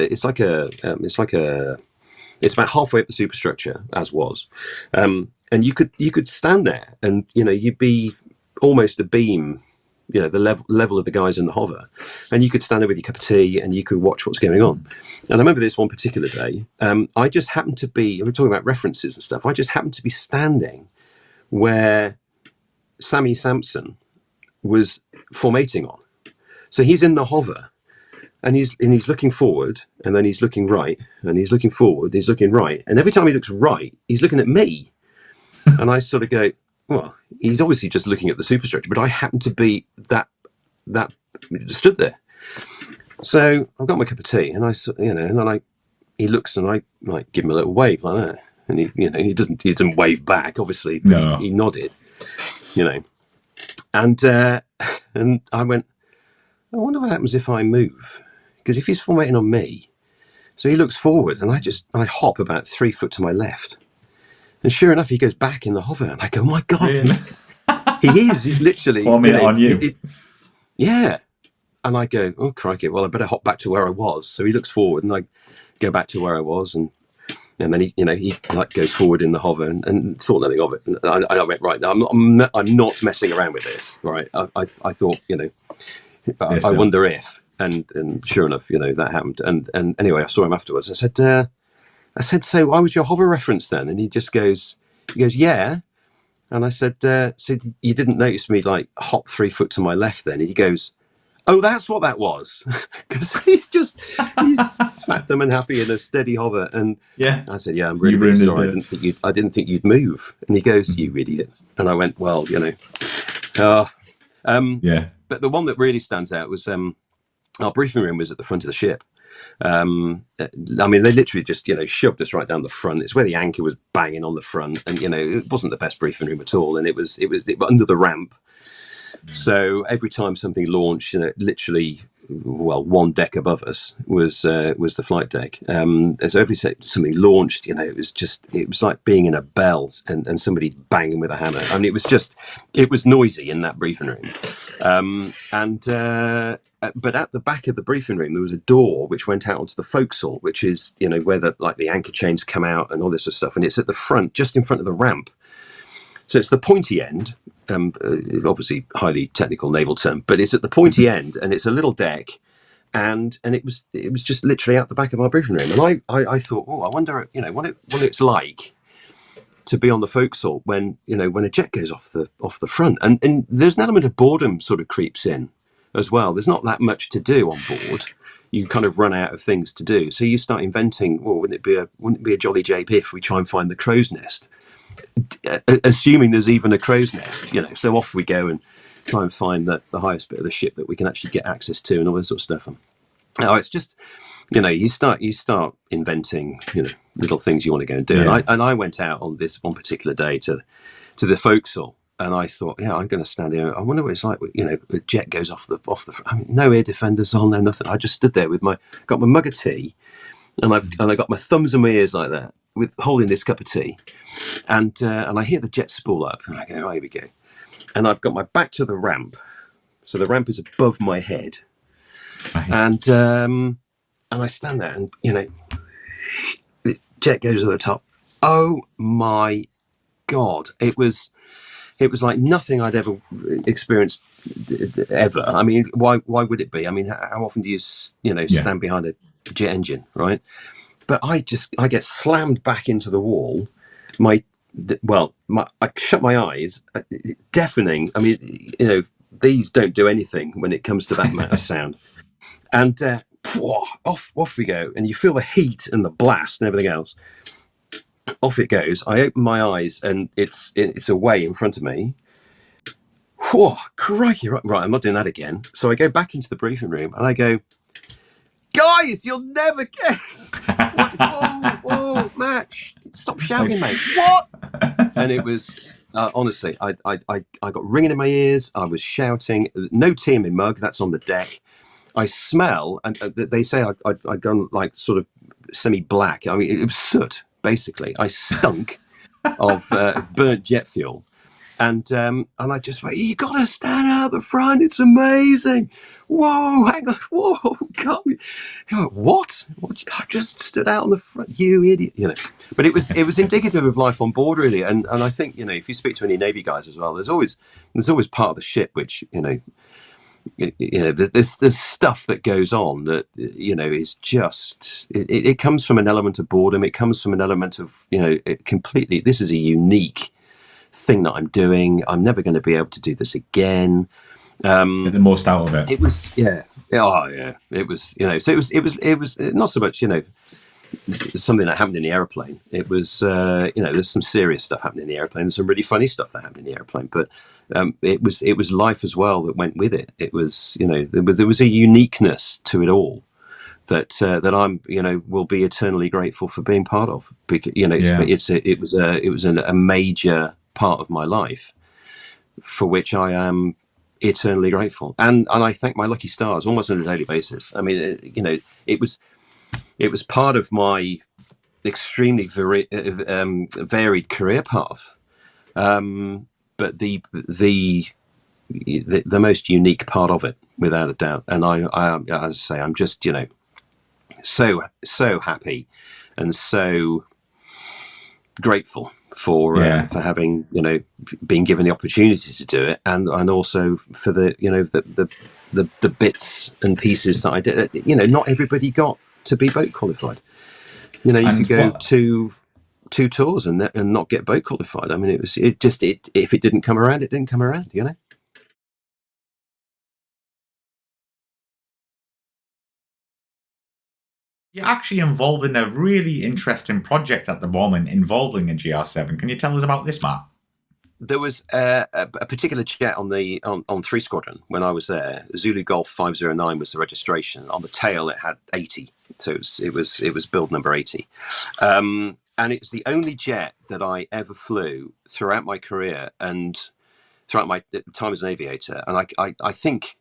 about halfway up the superstructure, as was, and you could stand there, and you'd be almost a beam, the level of the guys in the hover, and you could stand there with your cup of tea, and you could watch what's going on. And I remember this one particular day. I just happened to be. We're talking about references and stuff. I just happened to be standing where Sammy Sampson was formating on. So he's in the hover, and he's looking forward, and then he's looking right, and he's looking forward, he's looking right, and every time he looks right, he's looking at me, and I sort of go, well, he's obviously just looking at the superstructure, but I happen to be that stood there. So I've got my cup of tea, and and then he looks, and I like give him a little wave like that, and he didn't wave back, obviously, but no. He nodded, and I went, I wonder what happens if I move, because if he's formatting on me, so he looks forward, and I hop about 3 foot to my left, and sure enough, he goes back in the hover, and I go, oh my God, really? He's literally formatting on you. Yeah, and I go, oh crikey, well I better hop back to where I was. So he looks forward, and I go back to where I was, and then he like goes forward in the hover, and thought nothing of it. And I went, right, I'm not messing around with this, right? I thought, I wonder if, and sure enough, that happened. And anyway, I saw him afterwards. I said, so why was your hover reference then? And he goes, yeah. And I said, so you didn't notice me like hop 3 foot to my left then? And he goes, oh, that's what that was. Because he's fat, dumb, and happy in a steady hover. And yeah, I said, yeah, I'm really sorry. I didn't think you'd move. And he goes, you idiot. And I went, well, yeah. But the one that really stands out was our briefing room was at the front of the ship. I mean, they literally just shoved us right down the front. It's where the anchor was banging on the front, and it wasn't the best briefing room at all. And it was under the ramp. So every time something launched, literally, well, one deck above us was the flight deck. So every time something launched, it was like being in a bell and somebody banging with a hammer. I mean, it was noisy in that briefing room. But at the back of the briefing room, there was a door which went out onto the forecastle, which is where the anchor chains come out and all this sort of stuff. And it's at the front, just in front of the ramp. So it's the pointy end. Obviously highly technical naval term, but it's at the pointy end, and it's a little deck, and it was just literally out the back of our briefing room. And I thought, oh, I wonder what it's like to be on the forecastle when a jet goes off the front, and there's an element of boredom sort of creeps in as well. There's not that much to do on board. You kind of run out of things to do, so you start inventing. Well, wouldn't it be a jolly jape if we try and find the crow's nest? Assuming there's even a crow's nest, so off we go and try and find the highest bit of the ship that we can actually get access to, and all this sort of stuff. And it's just, you start inventing, little things you want to go and do. Yeah. And I went out on this one particular day to the forecastle, and I thought, yeah, I'm going to stand here. I wonder what it's like, a jet goes off the. I mean, no air defenders on there, nothing. I just stood there with got my mug of tea, and I got my thumbs in my ears like that, with holding this cup of tea, and I hear the jet spool up, and I go, oh, here we go, and I've got my back to the ramp, so the ramp is above my head, right. And I stand there, and the jet goes to the top. Oh my God! It was like nothing I'd ever experienced ever. I mean, why would it be? I mean, how often do you stand behind a jet engine, right? But I get slammed back into the wall. I shut my eyes, deafening. I mean, these don't do anything when it comes to that amount of sound. And off we go, and you feel the heat and the blast and everything else. Off it goes. I open my eyes, and it's away in front of me. Whoa, crikey! Right, I'm not doing that again. So I go back into the briefing room, and I go, guys, you'll never guess. What? Whoa, Matt! Stop shouting, mate. What? And it was honestly, I got ringing in my ears. I was shouting. No tea in my mug. That's on the deck. I smell, and they say I'd gone like sort of semi-black. I mean, it was soot basically. I stunk of burnt jet fuel. And I just went, you got to stand out the front. It's amazing. Whoa, hang on. Whoa, come. What? I just stood out on the front. You idiot. But it was indicative of life on board, really. And I think, if you speak to any Navy guys as well, there's always part of the ship which, there's stuff that goes on that is just it comes from an element of boredom. It comes from an element of completely. This is a unique thing that I'm doing. I'm never going to be able to do this again. Get the most out of it. It was, yeah. Oh, yeah. It was, So it was not so much, something that happened in the airplane. It was, there's some serious stuff happening in the airplane. There's some really funny stuff that happened in the airplane. But it was life as well that went with it. It was, there was a uniqueness to it all that I'm, will be eternally grateful for being part of. Because, it was a major part of my life for which I am eternally grateful, and I thank my lucky stars almost on a daily basis. I mean, it was part of my extremely varied career path, but the most unique part of it, without a doubt. And I as I say, I'm just so happy and so grateful for having been given the opportunity to do it, and also for the bits and pieces that I did. Not everybody got to be boat qualified. You could go two tours and not get boat qualified. I mean, if it didn't come around, it didn't come around. You're actually involved in a really interesting project at the moment involving a GR7. Can you tell us about this, Matt? There was a particular jet on 3 Squadron when I was there. Zulu Golf 509 was the registration. On the tail, it had 80, so it was build number 80, and it's the only jet that I ever flew throughout my career and throughout my time as an aviator. And I think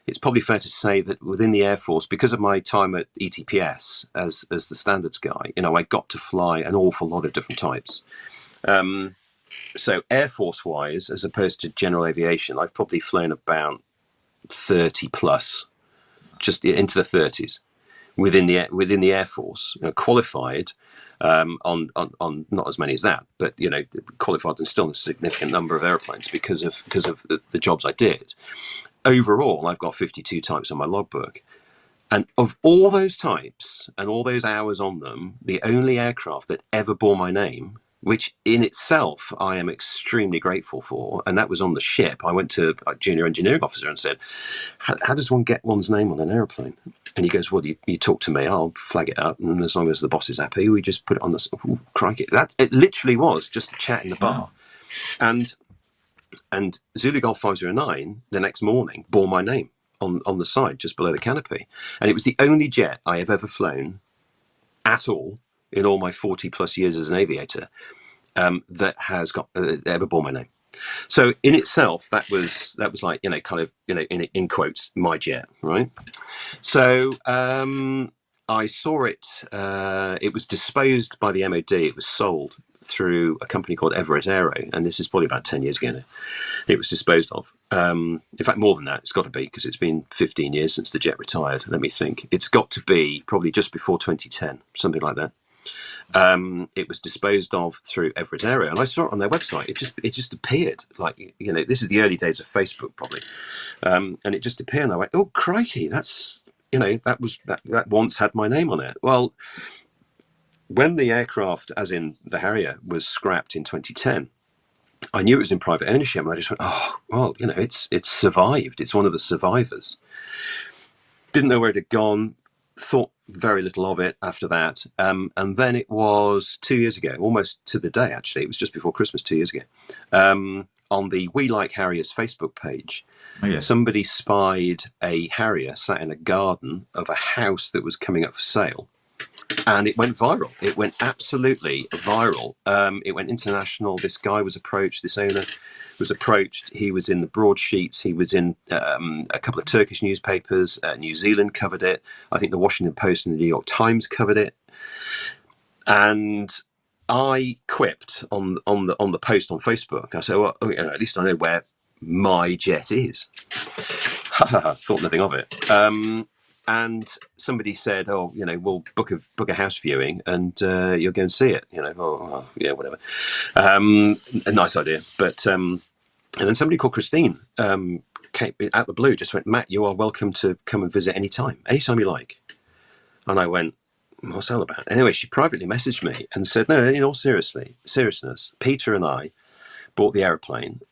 it's probably fair to say that within the Air Force, because of my time at ETPS as the standards guy, I got to fly an awful lot of different types. So Air Force wise, as opposed to general aviation, I've probably flown about 30 plus, just into the 30s within the Air Force. Qualified on not as many as that, but qualified and still a significant number of airplanes because of the jobs I did. Overall, I've got 52 types on my logbook. And of all those types and all those hours on them, the only aircraft that ever bore my name, which in itself I am extremely grateful for, and that was on the ship. I went to a junior engineering officer and said, how does one get one's name on an airplane? And he goes, well, you talk to me, I'll flag it up, and as long as the boss is happy, we just put it on the... Ooh, crikey. It literally was just a chat in the bar. And Zulu Golf 509, the next morning, bore my name on the side, just below the canopy. And it was the only jet I have ever flown at all in all my 40 plus years as an aviator that has got ever bore my name. So in itself, that was like, kind of, in quotes, my jet, right? So I saw it. It was disposed by the MOD. It was sold through a company called Everett Aero, and this is probably about 10 years ago now. It was disposed of. In fact, more than that, it's got to be, because it's been 15 years since the jet retired. Let me think. It's got to be probably just before 2010, something like that. It was disposed of through Everett Aero, and I saw it on their website. It just appeared, like, this is the early days of Facebook probably, and it just appeared, and I went, oh crikey, that's that once had my name on it. Well, when the aircraft, as in the Harrier, was scrapped in 2010, I knew it was in private ownership, and I just went, oh well, it's survived. It's one of the survivors. Didn't know where it had gone. thought very little of it after that. And then it was 2 years ago, almost to the day, actually. It was just before Christmas 2 years ago. On the We Like Harriers Facebook page, Oh, yes. somebody spied a Harrier sat in a garden of a house that was coming up for sale. And it went viral. It went absolutely viral. It went international. This guy was approached. This owner was approached. He was in the broadsheets. He was in a couple of Turkish newspapers. New Zealand covered it. I think the Washington Post and the New York Times covered it. And I quipped on the post on Facebook. I said, well, at least I know where my jet is. Thought nothing of it. And somebody said, "Oh, we'll book a house viewing, and you'll go and see it." Yeah, whatever. A nice idea, but and then somebody called Christine came out the blue, just went, "Matt, you are welcome to come and visit anytime you like." And I went, "What's that about?" Anyway, she privately messaged me and said, "No, in all seriousness, Peter and I bought the aeroplane.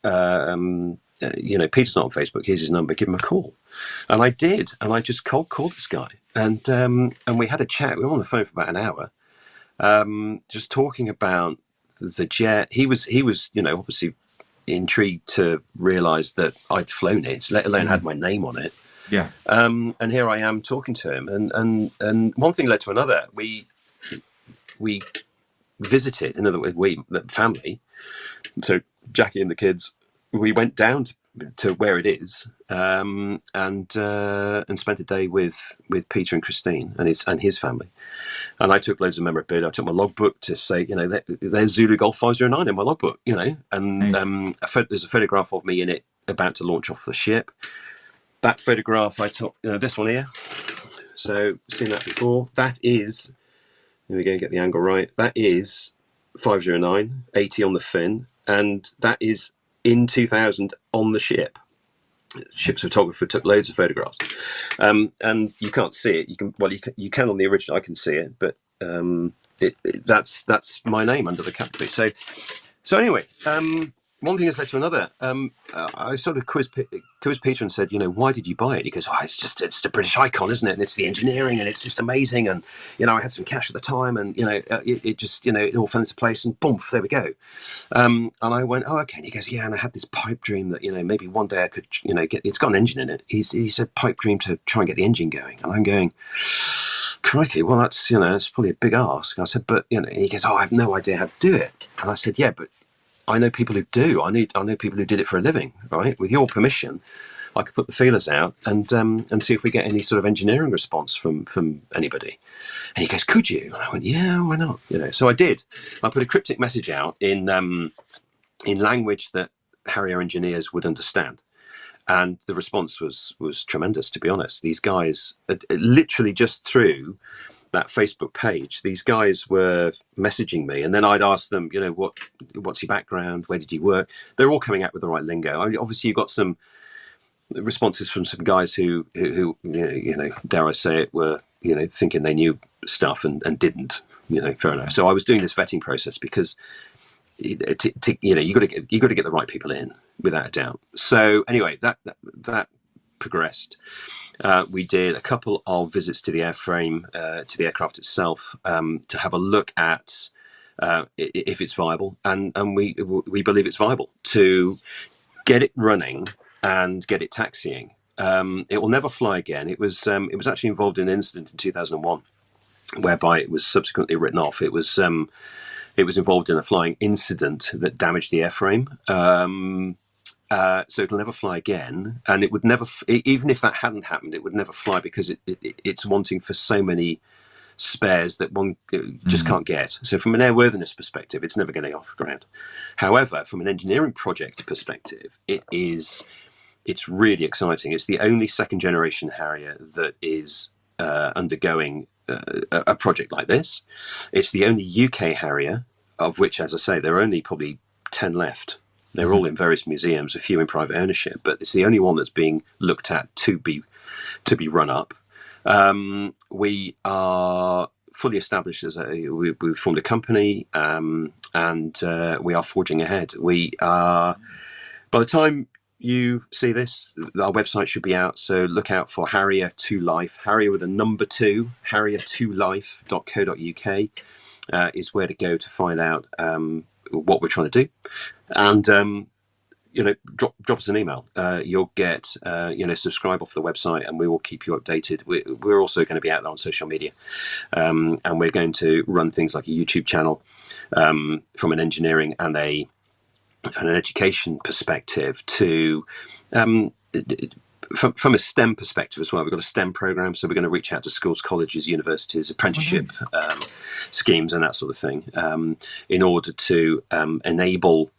Peter's not on Facebook. Here's his number. Give him a call." And I did, and I just cold called this guy, and we had a chat. We were on the phone for about an hour, just talking about the jet. He was obviously intrigued to realise that I'd flown it, let alone had my name on it. Yeah. And here I am talking to him, and one thing led to another. We visited, in other words, the family. So Jackie and the kids, we went down to where it is, and spent a day with Peter and Christine and his family. And I took loads of memorabilia. I took my logbook to say, there's Zulu Golf 509 in my logbook, and Nice. there's a photograph of me in it about to launch off the ship. That photograph I took, this one here. So seen that before. That is, here we go, get the angle right. That is 509, 80 on the fin, and that is in 2000 on the ship. Ship's photographer took loads of photographs, and you can't see it. You can on the original. I can see it, but that's my name under the caption. So anyway, one thing has led to another. I sort of quizzed Peter and said, why did you buy it? He goes, well, it's the British icon, isn't it? And it's the engineering, and it's just amazing. And I had some cash at the time, and it just it all fell into place, and boom, there we go. And I went, oh, okay. And he goes, yeah. And I had this pipe dream that maybe one day I could get. It's got an engine in it. He said pipe dream to try and get the engine going, and I'm going, crikey, well that's it's probably a big ask. And I said, but and he goes, oh, I have no idea how to do it. And I said, yeah, but I know people who do. I know people who did it for a living, right? With your permission, I could put the feelers out and see if we get any sort of engineering response from anybody. And he goes, could you? And I went, yeah, why not? So I did. I put a cryptic message out in language that Harrier engineers would understand. And the response was tremendous, to be honest. These guys, literally just through that Facebook page, these guys were messaging me, and then I'd ask them, what's your background? Where did you work? They're all coming out with the right lingo. Obviously, you got some responses from some guys who dare I say it, were thinking they knew stuff and didn't. Fair enough. So I was doing this vetting process because you got to get the right people in, without a doubt. So anyway, that progressed. We did a couple of visits to the airframe, to the aircraft itself, to have a look at if it's viable, and we believe it's viable to get it running and get it taxiing. It will never fly again. It was actually involved in an incident in 2001, whereby it was subsequently written off. It was involved in a flying incident that damaged the airframe. So it'll never fly again, and it would never, even if that hadn't happened, it would never fly because it's wanting for so many spares that one just can't get. So from an airworthiness perspective, it's never getting off the ground. However, from an engineering project perspective, it's really exciting. It's the only second generation Harrier that is undergoing a project like this. It's the only UK Harrier, of which, as I say, there are only probably 10 left. They're all in various museums, a few in private ownership, but it's the only one that's being looked at to be run up. We are fully established as we formed a company, and we are forging ahead. We are, by the time you see this, our website should be out. So look out for Harrier to Life. Harrier with a number 2, harrier2life.co.uk is where to go to find out what we're trying to do. And drop us an email. You'll get, subscribe off the website, and we will keep you updated. We're also going to be out there on social media, and we're going to run things like a YouTube channel from an engineering and an education perspective to. From a STEM perspective as well, we've got a STEM program, so we're going to reach out to schools, colleges, universities, apprenticeship schemes, and that sort of thing, in order to enable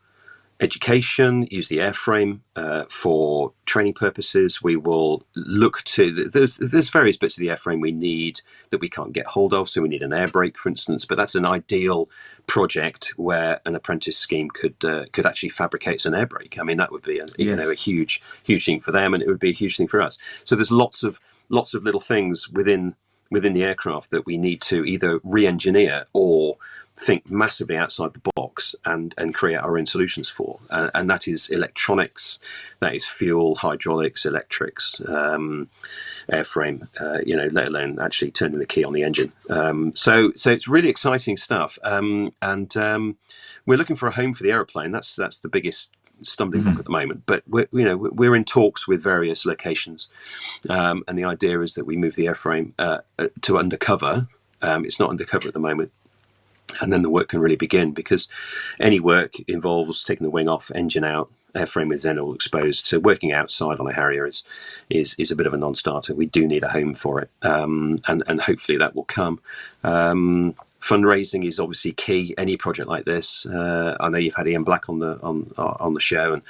education, use the airframe for training purposes. We will look to there's various bits of the airframe we need that we can't get hold of. So we need an air brake, for instance, but that's an ideal project where an apprentice scheme could actually fabricate an air brake. I mean, that would be a huge thing for them, and it would be a huge thing for us. So there's lots of little things within the aircraft that we need to either re-engineer or think massively outside the box and create our own solutions for, and that is electronics, that is fuel, hydraulics, electrics, airframe, let alone actually turning the key on the engine. So it's really exciting stuff, and we're looking for a home for the aeroplane. That's the biggest stumbling block at the moment, but we're in talks with various locations, and the idea is that we move the airframe to undercover. It's not undercover at the moment. And then the work can really begin, because any work involves taking the wing off, engine out, airframe is then all exposed. So working outside on a Harrier is a bit of a non-starter. We do need a home for it, and hopefully that will come. Fundraising is obviously key. Any project like this, I know you've had Ian Black on the show, and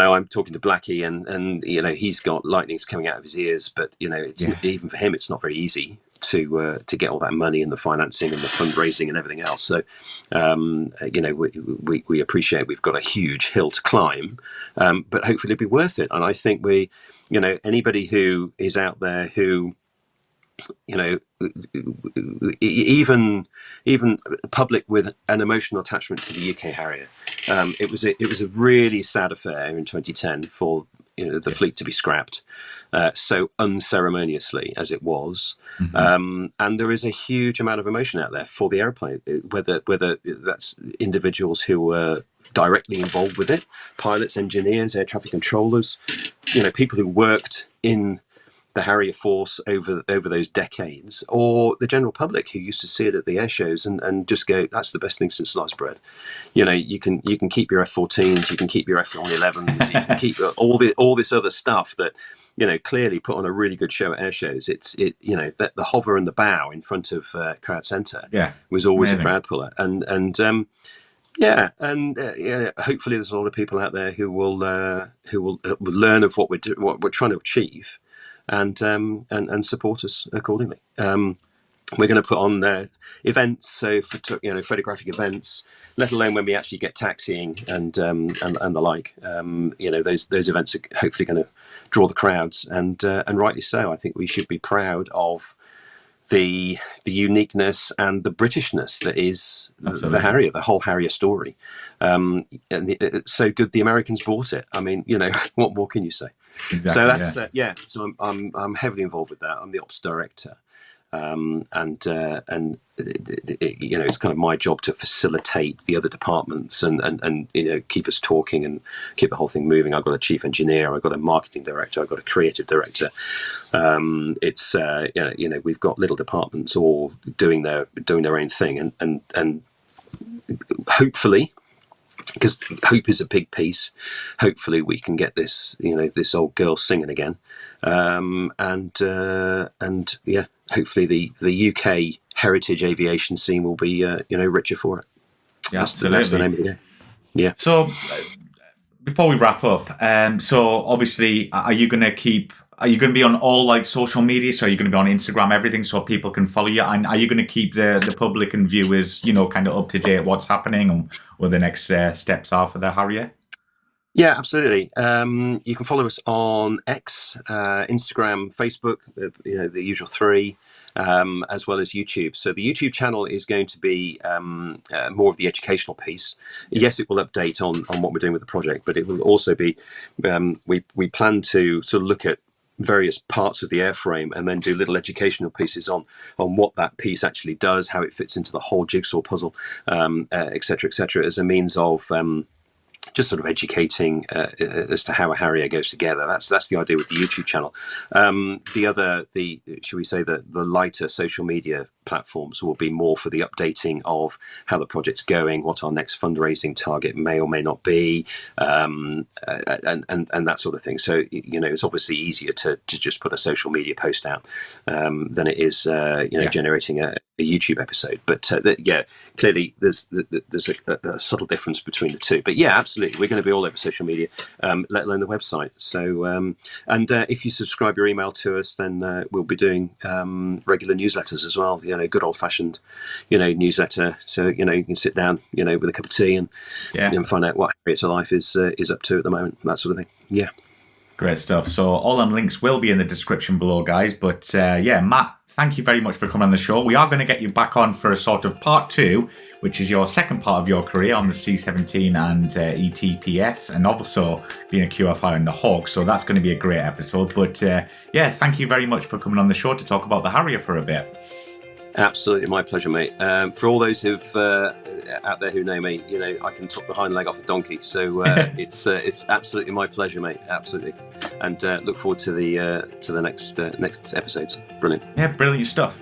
I'm talking to Blackie, and he's got lightnings coming out of his ears, but even for him, it's not very easy to get all that money and the financing and the fundraising and everything else. So, we appreciate we've got a huge hill to climb, but hopefully it'll be worth it. And I think anybody who is out there who, even public with an emotional attachment to the UK Harrier, it was a really sad affair in 2010 for the fleet to be scrapped so unceremoniously as it was. And there is a huge amount of emotion out there for the airplane, whether that's individuals who were directly involved with it, pilots, engineers, air traffic controllers, people who worked in the Harrier force over those decades, or the general public who used to see it at the air shows and just go, that's the best thing since sliced bread. You can keep your F-14s, you can keep your F-11s, you can keep all this other stuff that clearly put on a really good show at air shows. The hover and the bow in front of Crowd Centre was always amazing. A crowd puller, and hopefully there's a lot of people out there who will learn of what we're trying to achieve, and support us accordingly. We're going to put on events, so photographic events, let alone when we actually get taxiing and the like. Those events are hopefully going to draw the crowds, and rightly so. I think we should be proud of the uniqueness and the Britishness that is the Harrier, the whole Harrier story. And it's so good the Americans bought it. I mean, what more can you say? Exactly, so that's So I'm heavily involved with that. I'm the ops director. It's kind of my job to facilitate the other departments and keep us talking and keep the whole thing moving. I've got a chief engineer, I've got a marketing director, I've got a creative director. We've got little departments all doing their own thing, and hopefully, because hope is a big piece, hopefully we can get this this old girl singing again, hopefully the UK heritage aviation scene will be richer for it. Yeah, absolutely. That's the name of the game. Yeah. So before we wrap up, so obviously, are you going to be on all like social media? So are you going to be on Instagram, everything, so people can follow you? And are you going to keep the public and viewers, kind of up to date what's happening and what the next steps are for the Harrier? Yeah, absolutely. You can follow us on X, Instagram, Facebook, the usual three. as well as YouTube. So the YouTube channel is going to be more of the educational piece. Yes, it will update on what we're doing with the project, but it will also be, we plan to sort of look at various parts of the airframe and then do little educational pieces on what that piece actually does, how it fits into the whole jigsaw puzzle, etc., as a means of just sort of educating as to how a Harrier goes together. That's the idea with the YouTube channel. Should we say the lighter social media platforms will be more for the updating of how the project's going, what our next fundraising target may or may not be, and that sort of thing. So it's obviously easier to just put a social media post out than it is generating a YouTube episode. But clearly there's a subtle difference between the two. But yeah, absolutely, we're going to be all over social media, let alone the website. So and if you subscribe your email to us, then we'll be doing regular newsletters as well. Good old-fashioned, newsletter. So you can sit down, with a cup of tea and find out what Harriet's life is up to at the moment, that sort of thing. Yeah. Great stuff. So all them links will be in the description below, guys. But Matt, thank you very much for coming on the show. We are going to get you back on for a sort of part 2, which is your second part of your career on the C-17 and ETPS, and also being a QFI on the Hawk. So that's going to be a great episode. But thank you very much for coming on the show to talk about the Harrier for a bit. Absolutely, my pleasure, mate. For all those who've out there who know me, I can top the hind leg off a donkey. So it's absolutely my pleasure, mate. Absolutely, and look forward to the next episodes. Brilliant. Yeah, brilliant stuff.